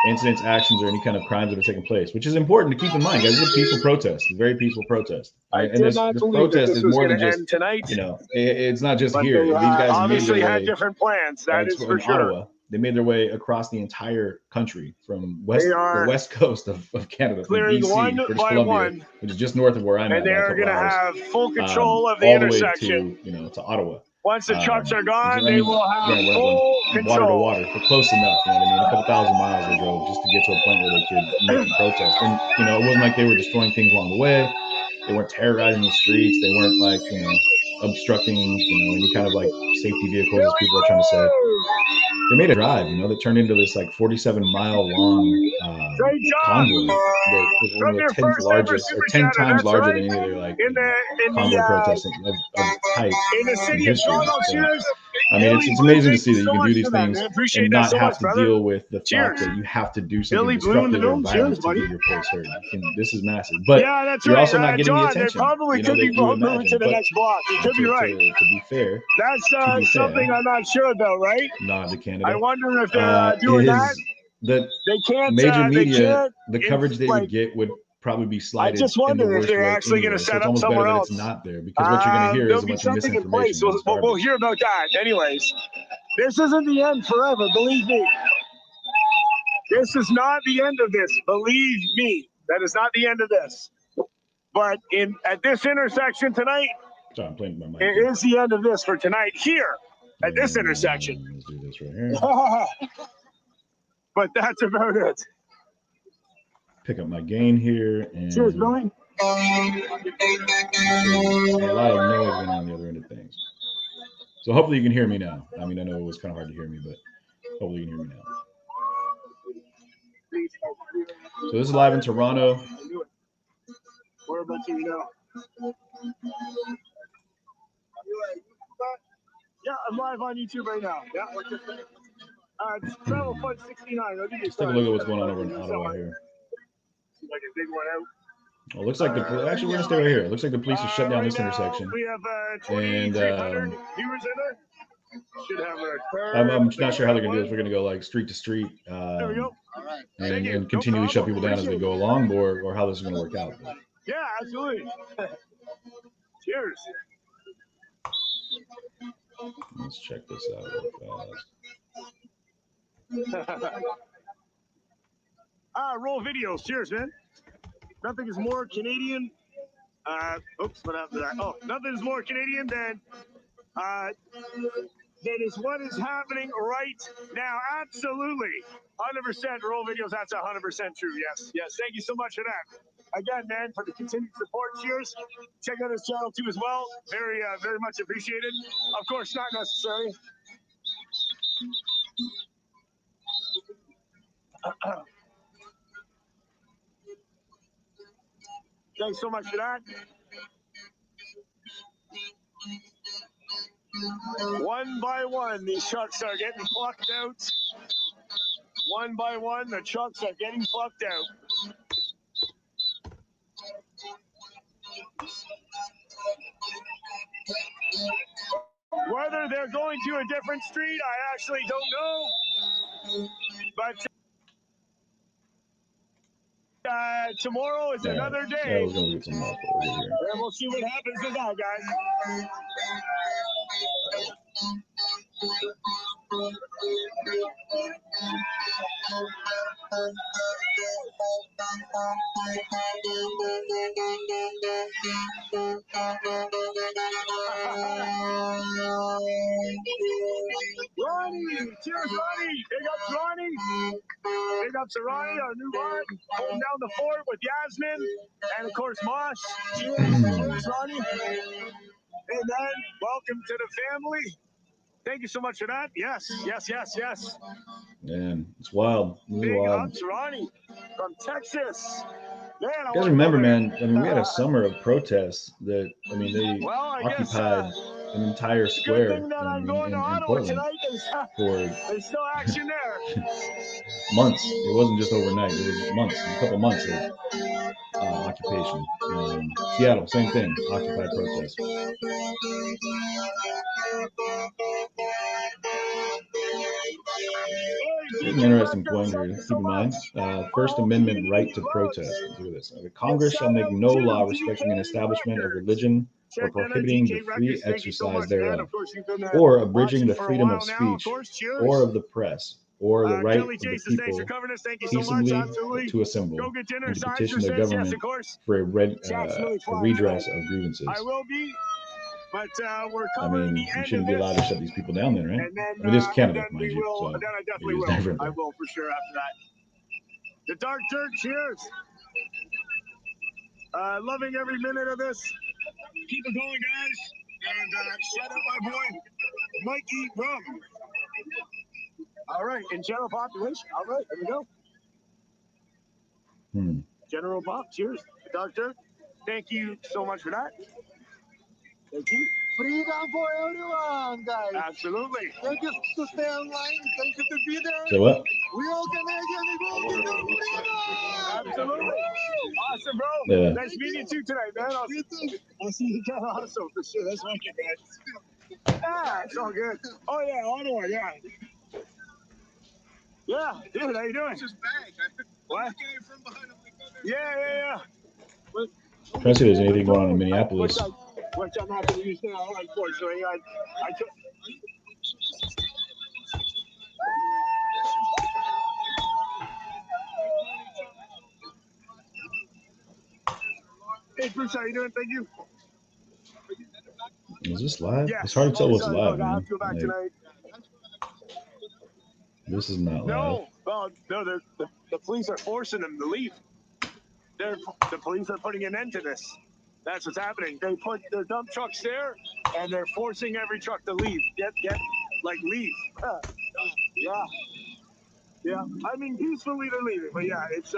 incidents, actions, or any kind of crimes that are taking place, which is important to keep in mind, guys. It's a peaceful protest, a very peaceful protest. And this protest is more than just tonight. It's not just here. These guys obviously had different plans. That is for sure. Ottawa. They made their way across the entire country from the west coast of Canada, from BC, British Columbia, which is just north of where I'm at. And they're going to have full control of the all intersection. The way to Ottawa. Once the trucks are gone, they will have full Water control. to water, for close enough. You know what I mean? A couple thousand miles they drove just to get to a point where they could make the protest. And it wasn't like they were destroying things along the way. They weren't terrorizing the streets. They weren't like obstructing any kind of like safety vehicles, as people are trying to say. They made a drive, that turned into this like 47-mile-long convoy that was one of the 10th largest, or 10 times larger than any other like convoy protests of type in history. So, I mean, it's amazing to see that you can do these things and not have to deal with the fact that you have to do something disruptive or violent to get your voice heard. This is massive, but you're also not getting the attention. Probably could be moving to the next block. You could be right. To be fair, that's something I'm not sure about, right? Nod to Canada. I wonder if they're doing that. The major media, the coverage they would get would probably be slighted. I just wonder if they're actually going to set up somewhere else. It's not there, because what you're going to hear is a bunch of misinformation. We'll hear about that. Anyways, this isn't the end forever. Believe me. This is not the end of this. Believe me. That is not the end of this. But at this intersection tonight, I'm playing my mic. It is the end of this for tonight here at this intersection. Let's do this right here. But that's about it. Pick up my gain here. And cheers, Billy. A lot of noise going on the other end of things. So hopefully you can hear me now. I mean, I know it was kind of hard to hear me, but hopefully you can hear me now. So this is live in Toronto. Where about you now? Yeah, I'm live on YouTube right now. Yeah. It's Travel Fund 69. Let's take a look at what's going on over in Ottawa here. Like a big one out. Well, it looks like the actually we're gonna stay right here. It looks like the police are shut down this intersection. We have And 2,300 viewers in there. Should have I'm not sure how they're gonna do this. We're gonna go like street to street, There we go. All right. and continually shut people down as we go along, or how this is gonna work out. But. Yeah, absolutely. Cheers. Let's check this out real fast. Roll videos. Cheers, man. Nothing is more Canadian. Oops, what happened to that? Oh, nothing is more Canadian than is what is happening right now. Absolutely. 100% roll videos. That's 100% true. Yes. Yes. Thank you so much for that. Again, man, for the continued support. Cheers. Check out his channel too as well. Very, very much appreciated. Of course, not necessary. Thanks so much for that. One by one, these trucks are getting plucked out. One by one, the trucks are getting plucked out. Whether they're going to a different street, I actually don't know. But tomorrow is another day. Yeah, we're gonna get some more over here. And we'll see what happens with that, guys. Ronnie! Cheers, Ronnie! Big ups, Ronnie! Big ups to Ronnie, our new bud, holding down the fort with Yasmin, and of course, Mosh. Cheers, cheers, Ronnie. And then, welcome to the family. Thank you so much for that. Yes, yes, yes, yes. Man, it's wild. Big ups, Ronnie, from Texas. Man, you guys remember, man, I mean, we had a summer of protests that, I mean, they occupied an entire square in Portland for there's still action there. months. It wasn't just overnight. It was months, a couple months of occupation. Seattle, same thing, occupied protests. Here's an interesting point here to keep in mind. First Amendment right to protest. Look at this. The Congress shall make no law respecting an establishment of religion or prohibiting the free exercise thereof, or abridging the freedom of speech, or of the press, or the right of the people peaceably to assemble and to petition their government for a redress of grievances. But we're I mean, you shouldn't be allowed to shut these people down then, right? I mean, this is Canada, mind you, so it is different. I will for sure after that. The Dark Dirt, cheers. Loving every minute of this. Keep it going, guys. And shout out my boy, Mikey Rum. All right, in general population. All right, there we go. General Pop, cheers. The Dark Dirt. Thank you so much for that. Thank you. Freedom for everyone, guys. Absolutely. Thank you to stay online. Thank you to be there. So what? We all Canadian. Absolutely. Awesome, bro. Yeah. Nice meeting you too tonight, man. I'll see you again also for sure. That's right, man. Yeah, it's all good. Oh yeah, Ottawa, yeah. Yeah, dude, how you doing? Just bag. What? Yeah. Trying to see if there's anything going on in Minneapolis. Which I'm not going to use now, unfortunately. Hey, Bruce, how you doing? Thank you. Is this live? Yeah. It's hard to tell what's live, man. This is not live. No, the police are forcing them to leave. The police are putting an end to this. That's what's happening. They put their dump trucks there, and they're forcing every truck to leave. Leave. Yeah. I mean, peacefully they're leaving, but yeah, it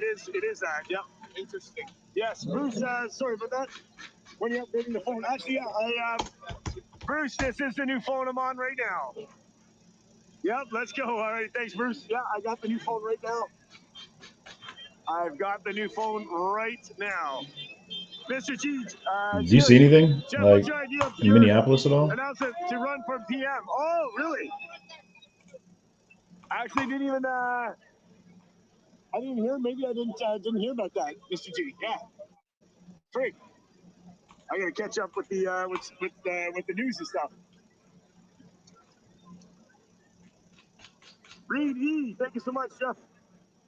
is that. Yeah. Interesting. Yes, Bruce. Sorry about that. When you're updating the phone, actually, yeah, Bruce, this is the new phone I'm on right now. Yep, let's go. All right, thanks, Bruce. Yeah, I got the new phone right now. I've got the new phone right now. Mr. G, Do you see anything Jeff, like what's your idea in Minneapolis at all? Announce it to run for PM. Oh, really? I actually didn't even. I didn't hear. Maybe I didn't hear about that, Mr. G. Yeah, freak. I gotta catch up with the with the news and stuff. Reed E, thank you so much, Jeff.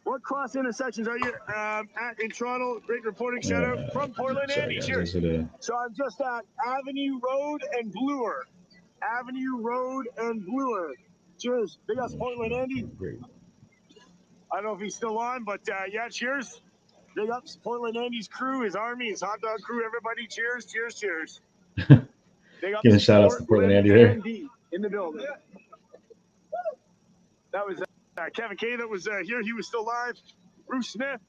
What cross intersections are you at in Toronto? Great reporting. Shout out from Portland, Sorry, Andy. guys, Cheers. I said, So I'm just at Avenue Road and Bloor. Avenue Road and Bloor. Cheers. Big ups, Portland, Andy. Great. I don't know if he's still on, but yeah, cheers. Big ups, Portland Andy's crew, his army, his hot dog crew, everybody. Cheers, cheers, cheers. Big ups, Giving shout outs to Portland Andy there. Andy in the building. That was Kevin K that was here. He was still live. Bruce Smith.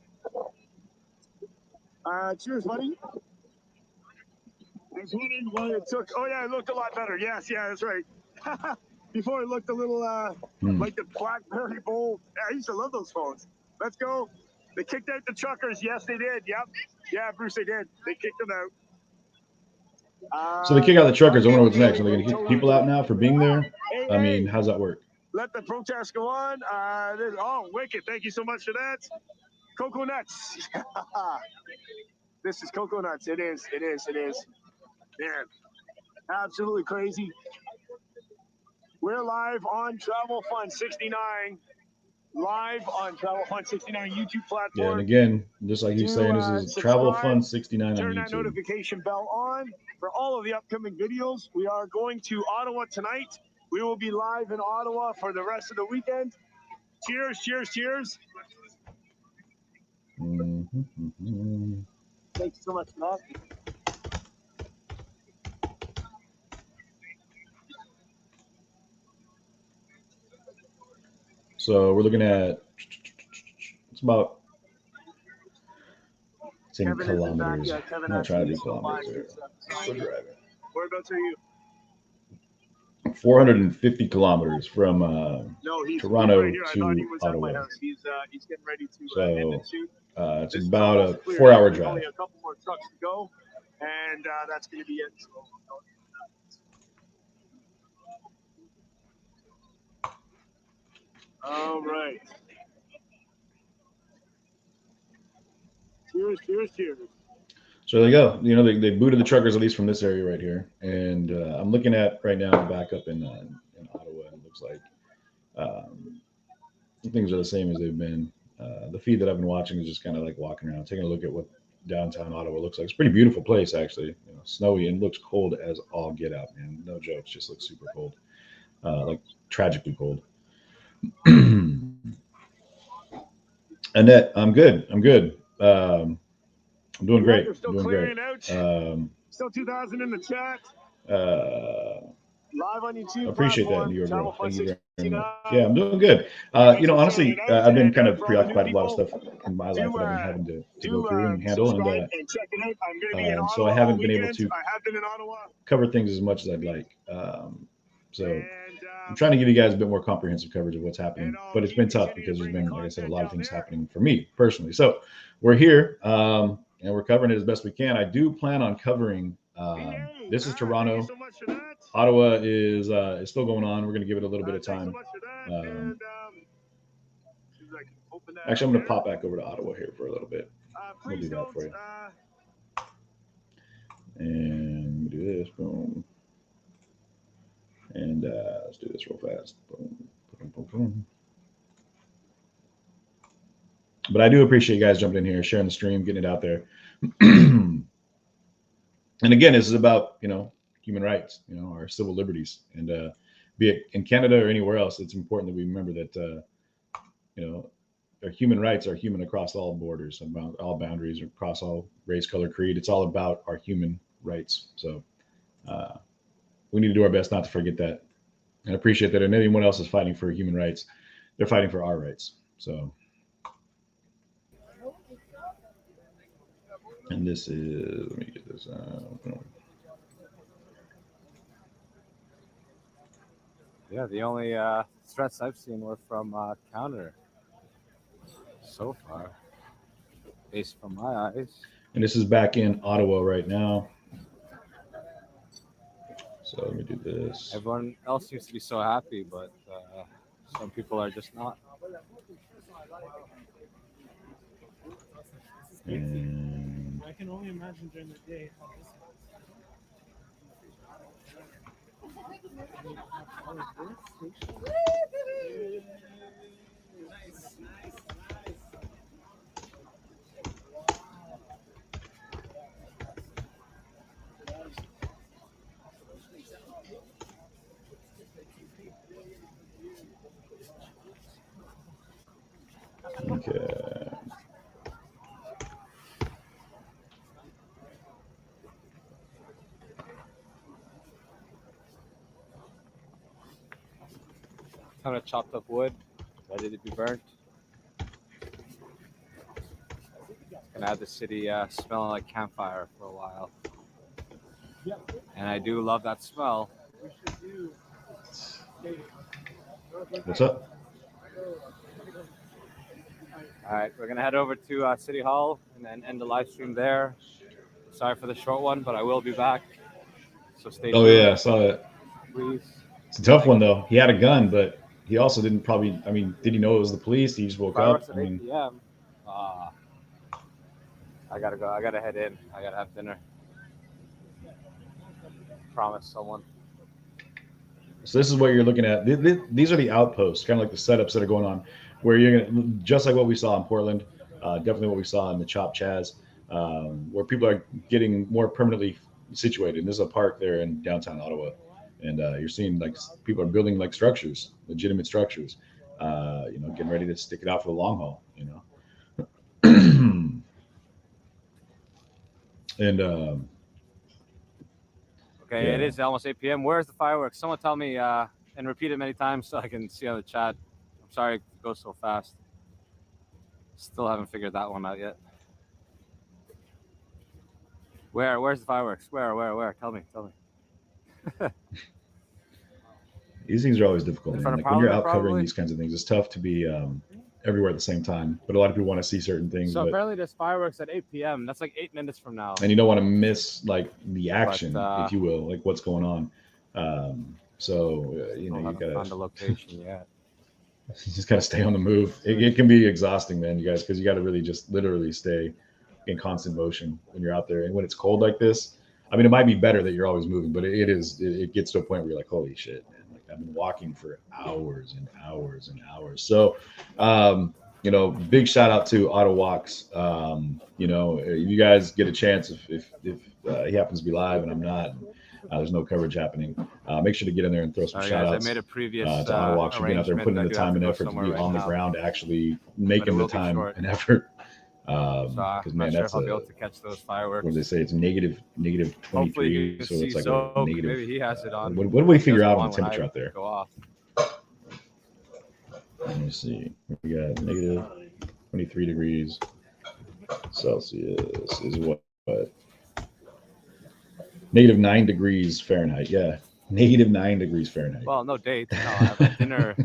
Cheers, buddy. I was wondering why it took. Oh, yeah, it looked a lot better. Yes, yeah, that's right. Before it looked a little like the BlackBerry Bold. Yeah, I used to love those phones. Let's go. They kicked out the truckers. Yes, they did. Yep. Yeah, Bruce, they did. They kicked them out. So they kick out the truckers. I wonder what's next. Are they going to kick people out now for being there? I mean, how's that work? Let the protest go on. Oh, wicked. Thank you so much for that. Cocoa Nuts. This is Cocoa Nuts. It is. It is. It is. Man, absolutely crazy. We're live on Travel Fun 69. Live on Travel Fun 69 YouTube platform. Yeah, and again, just like he's saying, this is Travel Fun 69 on YouTube. Turn that notification bell on for all of the upcoming videos. We are going to Ottawa tonight. We will be live in Ottawa for the rest of the weekend. Cheers, cheers, cheers. Thanks so much, Matt. So we're looking at, it's about, it's in kilometers. I'm not trying to do kilometers there. We're driving. Whereabouts are you? 450 kilometers from Toronto to Ottawa. He's getting ready to so soon. it's about a 4-hour drive. Only a couple more trucks to go, and that's going to be it. All right. Cheers, cheers, cheers. So there you go. You know, they booted the truckers, at least from this area right here. And I'm looking at right now back up in Ottawa, and it looks like things are the same as they've been. The feed that I've been watching is just kind of like walking around, taking a look at what downtown Ottawa looks like. It's a pretty beautiful place, actually. You know, snowy and looks cold as all get out, man. No jokes, just looks super cold, like tragically cold. Annette, I'm good. I'm good. I'm doing great. I'm doing great. Still 2,000 in the chat. Live on YouTube. I appreciate that, New York girl. Thank you very much. Yeah, I'm doing good. You know, honestly, I've been kind of preoccupied with a lot of stuff in my life that I've been having to go through and handle, and so I haven't been able to cover things as much as I'd like. So I'm trying to give you guys a bit more comprehensive coverage of what's happening, but it's been tough because there's been, like I said, a lot of things happening for me personally. So we're here and we're covering it as best we can. I do plan on covering. This is Toronto. Ottawa is still going on. We're going to give it a little bit of time. Actually, I'm going to pop back over to Ottawa here for a little bit. We'll do that for you. And do this. Boom. And let's do this real fast. Boom, boom, boom, boom. But I do appreciate you guys jumping in here, sharing the stream, getting it out there. And again, this is about, you know, human rights, you know, our civil liberties. And be it in Canada or anywhere else, it's important that we remember that, you know, our human rights are human across all borders, about all boundaries, across all race, color, creed. It's all about our human rights. So we need to do our best not to forget that, and appreciate that. And anyone else is fighting for human rights, they're fighting for our rights. So, and this is, let me get this out. Yeah, the only threats I've seen were from counter so far, based from my eyes. And this is back in Ottawa right now. So let me do this. Everyone else seems to be so happy, but some people are just not. And I can only imagine during the day how this Nice, nice, nice. okay. Ton of chopped up wood, ready to be burnt. Gonna have the city smelling like campfire for a while. And I do love that smell. What's up? All right, we're gonna head over to City Hall and then end the live stream there. Sorry for the short one, but I will be back. So stay tuned. Oh yeah, I saw it. Please. It's a tough one though. He had a gun, but he also didn't probably. I mean, did he know it was the police? He just woke Fireworks up. at I 8 mean, p.m. I gotta go. I gotta head in. I gotta have dinner. Promise someone. so this is what you're looking at. These are the outposts, kind of like the setups that are going on, where you're gonna just like what we saw in Portland. Definitely what we saw in the Chop Chaz, where people are getting more permanently situated. And this is a park there in downtown Ottawa, and you're seeing like people are building like structures, legitimate structures. Getting ready to stick it out for the long haul. And Okay, yeah. it is almost 8 p.m. Where's the fireworks? Someone tell me and repeat it many times so I can see on the chat. I'm sorry it goes so fast. Still haven't figured that one out yet. Where's the fireworks? Where? Tell me. These things are always difficult, In man. front of Like when you're Parliament, out covering probably? these kinds of things, it's tough to be everywhere at the same time. But a lot of people want to see certain things, So but apparently there's fireworks at 8 p.m. That's like 8 minutes from now. and you don't want to miss like the action, But, if you will, like what's going on. Still You haven't gotta found the location yet. you just gotta stay on the move. It can be exhausting, man, you guys, because you got to really just literally stay in constant motion when you're out there. And when it's cold like this, I mean, it might be better that you're always moving, but it gets to a point where you're like, holy shit, man! Like I've been walking for hours and hours and hours. So, big shout out to Ottawa Walks. If you guys get a chance, if he happens to be live and I'm not, there's no coverage happening. Make sure to get in there and throw some Sorry, shout guys, outs I made a previous to Ottawa Walks for being out there and putting in the time and effort to be on the ground, actually making the time and effort. Because man, sure that's if I'll be able to catch those fireworks. What do they say? It's negative 23, so it's like a negative. Maybe he has it on. What do we figure out on the temperature out there? Go off. Let me see. We got negative 23 degrees Celsius is what? Negative 9 degrees Fahrenheit. Yeah, negative 9 degrees Fahrenheit. Well, no dates. No, I have dinner.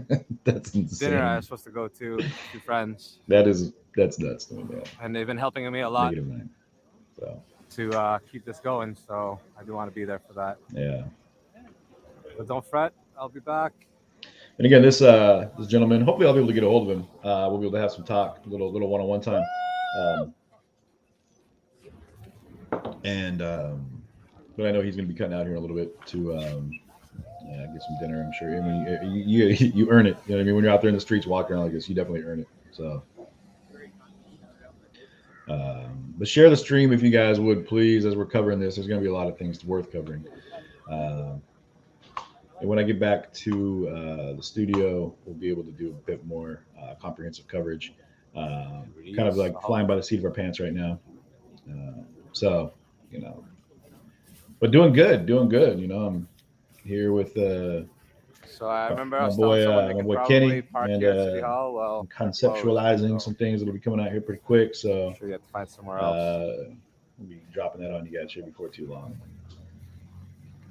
That's insane. Dinner I was supposed to go to two friends. That's nuts to me, man. And they've been helping me a lot. Negative 9. So to keep this going, so I do want to be there for that. Yeah. But don't fret, I'll be back. And again, this gentleman, hopefully I'll be able to get a hold of him. We'll be able to have some talk, a little one-on-one time. But I know he's going to be cutting out here a little bit to get some dinner, I'm sure. I mean, you earn it. You know what I mean? When you're out there in the streets walking around like this, you definitely earn it. So, but share the stream if you guys would, please, as we're covering this. There's going to be a lot of things worth covering. And when I get back to the studio, we'll be able to do a bit more comprehensive coverage. Kind of like flying by the seat of our pants right now. But doing good. I'm here with so I remember my boy Kenny, and conceptualizing some things that'll be coming out here pretty quick. So sure you have to find somewhere else. We'll be dropping that on you guys here before too long.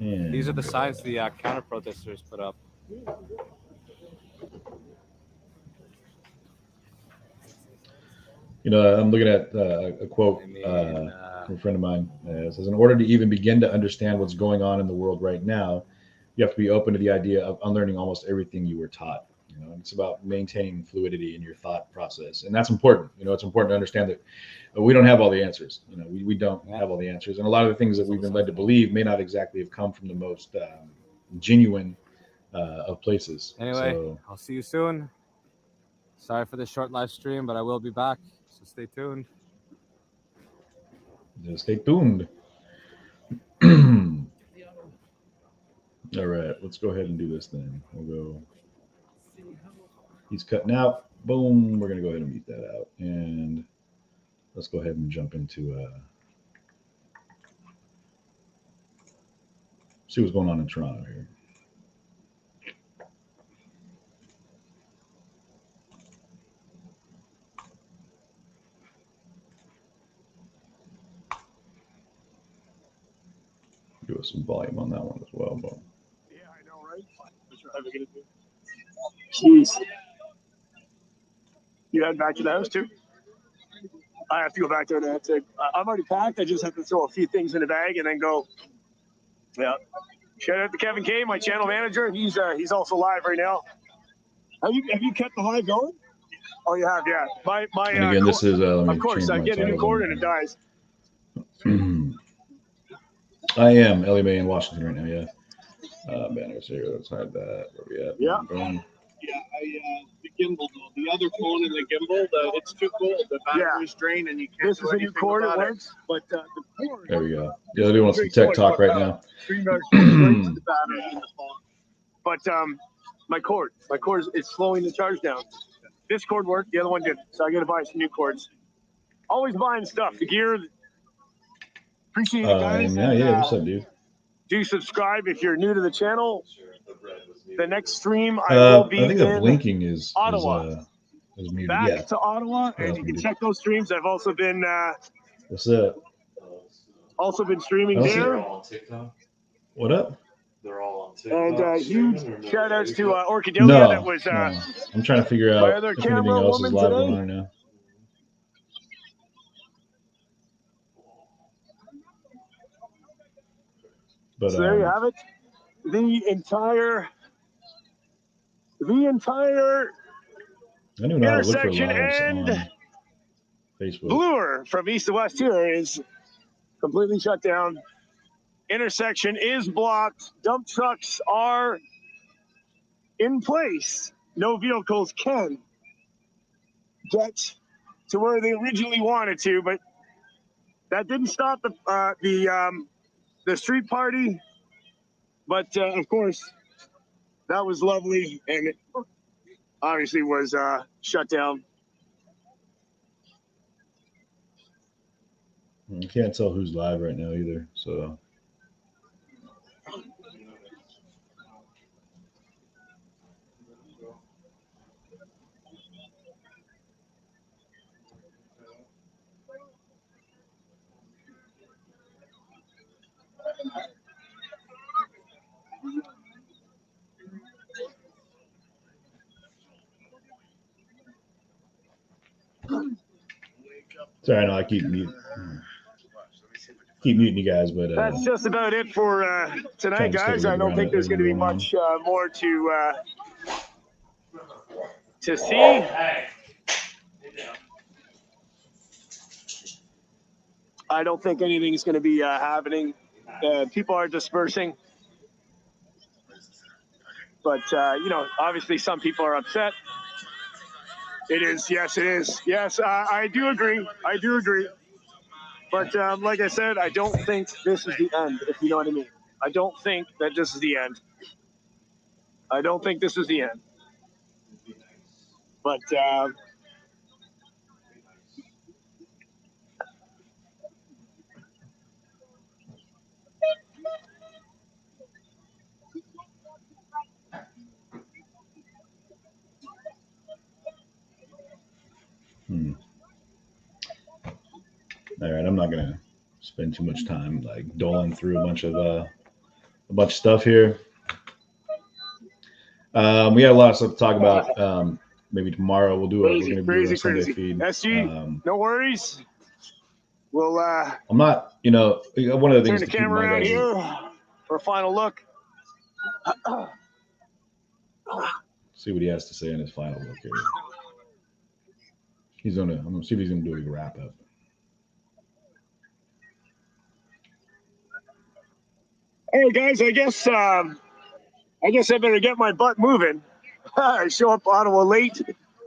These are the signs the counter protesters put up. You know, I'm looking at a quote from a friend of mine. It says, "In order to even begin to understand what's going on in the world right now, you have to be open to the idea of unlearning almost everything you were taught." You know, it's about maintaining fluidity in your thought process, and that's important. You know, it's important to understand that we don't have all the answers. You know, we don't have all the answers, and a lot of the things that we've been led to believe may not exactly have come from the most genuine of places. Anyway, So, I'll see you soon. Sorry for the short live stream, but I will be back, so stay tuned. just stay tuned. All right, let's go ahead and do this then. We'll go. He's cutting out. Boom. We're going to go ahead and beat that out. And let's go ahead and jump into see what's going on in Toronto here. Give us some volume on that one as well. But... Yeah, I know, right? What you're ever gonna do. Jeez. You head back to the house too? I have to go back there. I'm already packed. I just have to throw a few things in the bag and then go. Yeah. Shout out to Kevin K, my channel manager. He's also live right now. Have you kept the live going? Oh, you have, yeah. And again, this is of course. I get a new cord and it dies. I am Ellie Mae in Washington right now. Yeah. Banners here. Let's hide that. Where we at? Yeah. Boom. Yeah, the gimbal though. The other phone and the gimbal, it's too cold. The battery's drained and you can't. This is a new cord. It works, but the cord. There we go. Yeah, they're doing some tech talk right now. The battery in the phone. But my cord is slowing the charge down. This cord worked. The other one didn't. So I got to buy some new cords. Always buying stuff. The gear. Appreciate it, guys. Yeah. What's up, dude? Do subscribe if you're new to the channel. The next stream I will be I think the in blinking is Ottawa. Is muted. Back to Ottawa, and you can check those streams. I've also been what's up? Also been streaming there. On TikTok. What up? They're all on TikTok. And huge shout outs to Orchidelia. That was I'm trying to figure my out other if anything camera else is woman live today. going on now. But so there you have it. The entire I don't even know how to look for intersection lives and on Facebook. Bloor from east to west here is completely shut down. Intersection is blocked. Dump trucks are in place. No vehicles can get to where they originally wanted to, but that didn't stop the street party. But of course, that was lovely, and it obviously was shut down. I can't tell who's live right now either, so. Sorry, I know I keep muting you guys, but that's just about it for tonight, guys. I don't think there's going to be much more to see. I don't think anything is going to be happening. People are dispersing, but obviously some people are upset. It is, yes, it is. Yes, I do agree. But like I said, I don't think this is the end, if you know what I mean. I don't think that this is the end. But all right, I'm not gonna spend too much time like doling through a bunch of stuff here. We had a lot of stuff to talk about. Maybe tomorrow we'll do it. We're going to be doing a Sunday crazy. feed. SG, no worries. We'll I'm not, one of the turn things the to keep in camera mind, around guys, here for a final look. see what he has to say in his final look here. I'm gonna see if he's gonna do a wrap up. All right, guys. I guess I better get my butt moving. I show up Ottawa late.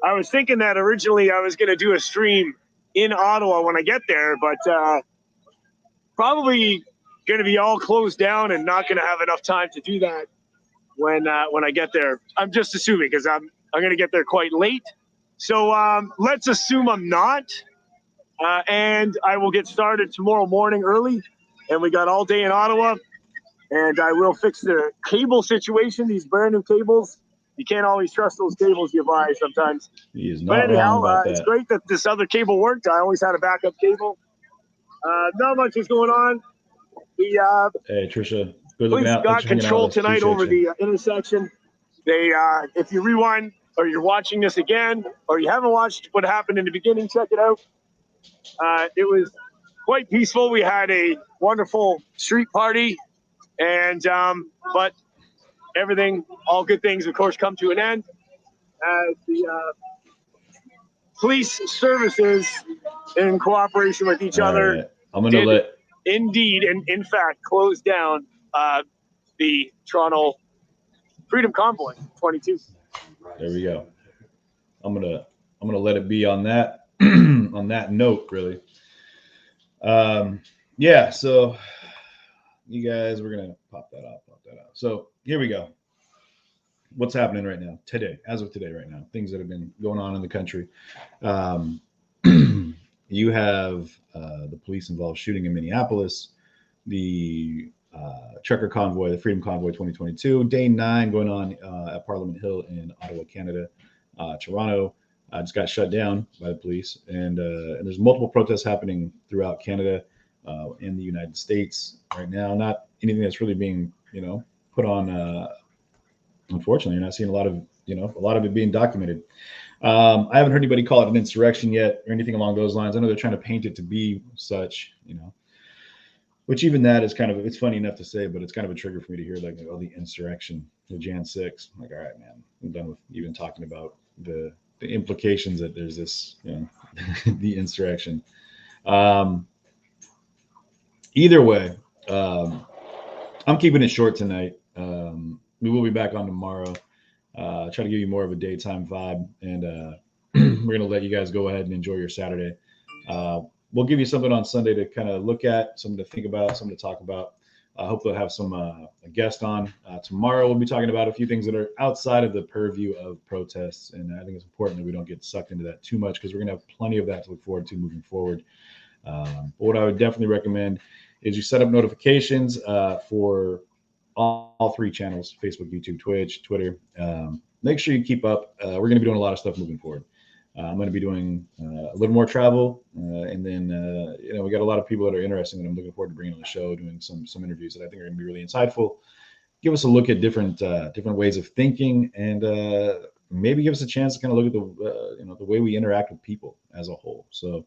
I was thinking that originally I was gonna do a stream in Ottawa when I get there, but probably gonna be all closed down and not gonna have enough time to do that when I get there. I'm just assuming because I'm gonna get there quite late. So let's assume I'm not, and I will get started tomorrow morning early. And we got all day in Ottawa, and I will fix the cable situation. These brand new cables, you can't always trust those cables you buy sometimes. He is But not anyhow, wrong about it's that. great that this other cable worked. I always had a backup cable. Not much is going on. The Hey, Trisha, good looking police out. got Thanks for hanging out control with us. tonight Appreciate over you. the intersection. They, if you rewind or you're watching this again, or you haven't watched what happened in the beginning, check it out. It was quite peaceful. We had a wonderful street party, and but everything, all good things, of course, come to an end as the police services, in cooperation with each other, Right. I'm gonna let indeed and in fact close down the Toronto Freedom Convoy 22. There we go. I'm gonna let it be on that on that note, really. Yeah, so you guys, we're gonna pop that out. So here we go. What's happening right now, today, as of today, right now, things that have been going on in the country. You have the police involved shooting in Minneapolis, the trucker convoy, the Freedom Convoy 2022, day 9 going on at Parliament Hill in Ottawa, Canada. Toronto just got shut down by the police, and there's multiple protests happening throughout Canada and the United States right now. Not anything that's really being, put on. Unfortunately, you're not seeing a lot of it being documented. I haven't heard anybody call it an insurrection yet or anything along those lines. I know they're trying to paint it to be such, which even that is kind of, it's funny enough to say, but it's kind of a trigger for me to hear like, oh, the insurrection, the Jan 6. I'm like, all right, man, I'm done with even talking about the implications that there's this, the insurrection. Either way, I'm keeping it short tonight. We will be back on tomorrow. Try to give you more of a daytime vibe, and we're going to let you guys go ahead and enjoy your Saturday. We'll give you something on Sunday to kind of look at, something to think about, something to talk about. Hopefully we'll have some a guest on. Tomorrow we'll be talking about a few things that are outside of the purview of protests, and I think it's important that we don't get sucked into that too much because we're going to have plenty of that to look forward to moving forward. But what I would definitely recommend is you set up notifications for all 3 channels: Facebook, YouTube, Twitch, Twitter. Make sure you keep up. We're going to be doing a lot of stuff moving forward. I'm going to be doing a little more travel, and then we got a lot of people that are interested, and I'm looking forward to bringing on the show, doing some interviews that I think are going to be really insightful. Give us a look at different ways of thinking, and maybe give us a chance to kind of look at the way we interact with people as a whole. So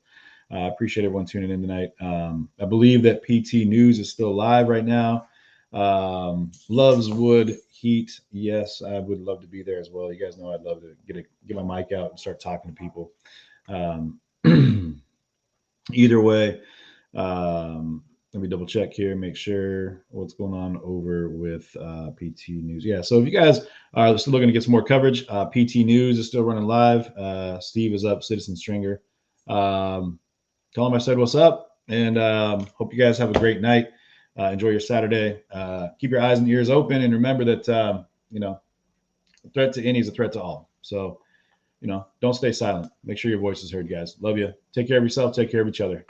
I appreciate everyone tuning in tonight. I believe that PT News is still live right now. Loves wood heat. Yes, I would love to be there as well. You guys know I'd love to get my mic out and start talking to people. Either way, let me double check here, make sure what's going on over with PT News. Yeah, so if you guys are still looking to get some more coverage, PT News is still running live. Steve is up, Citizen Stringer. Tell him I said what's up, and hope you guys have a great night. Enjoy your Saturday. Keep your eyes and ears open, and remember that a threat to any is a threat to all. So, don't stay silent. Make sure your voice is heard, guys. Love you. Take care of yourself. Take care of each other.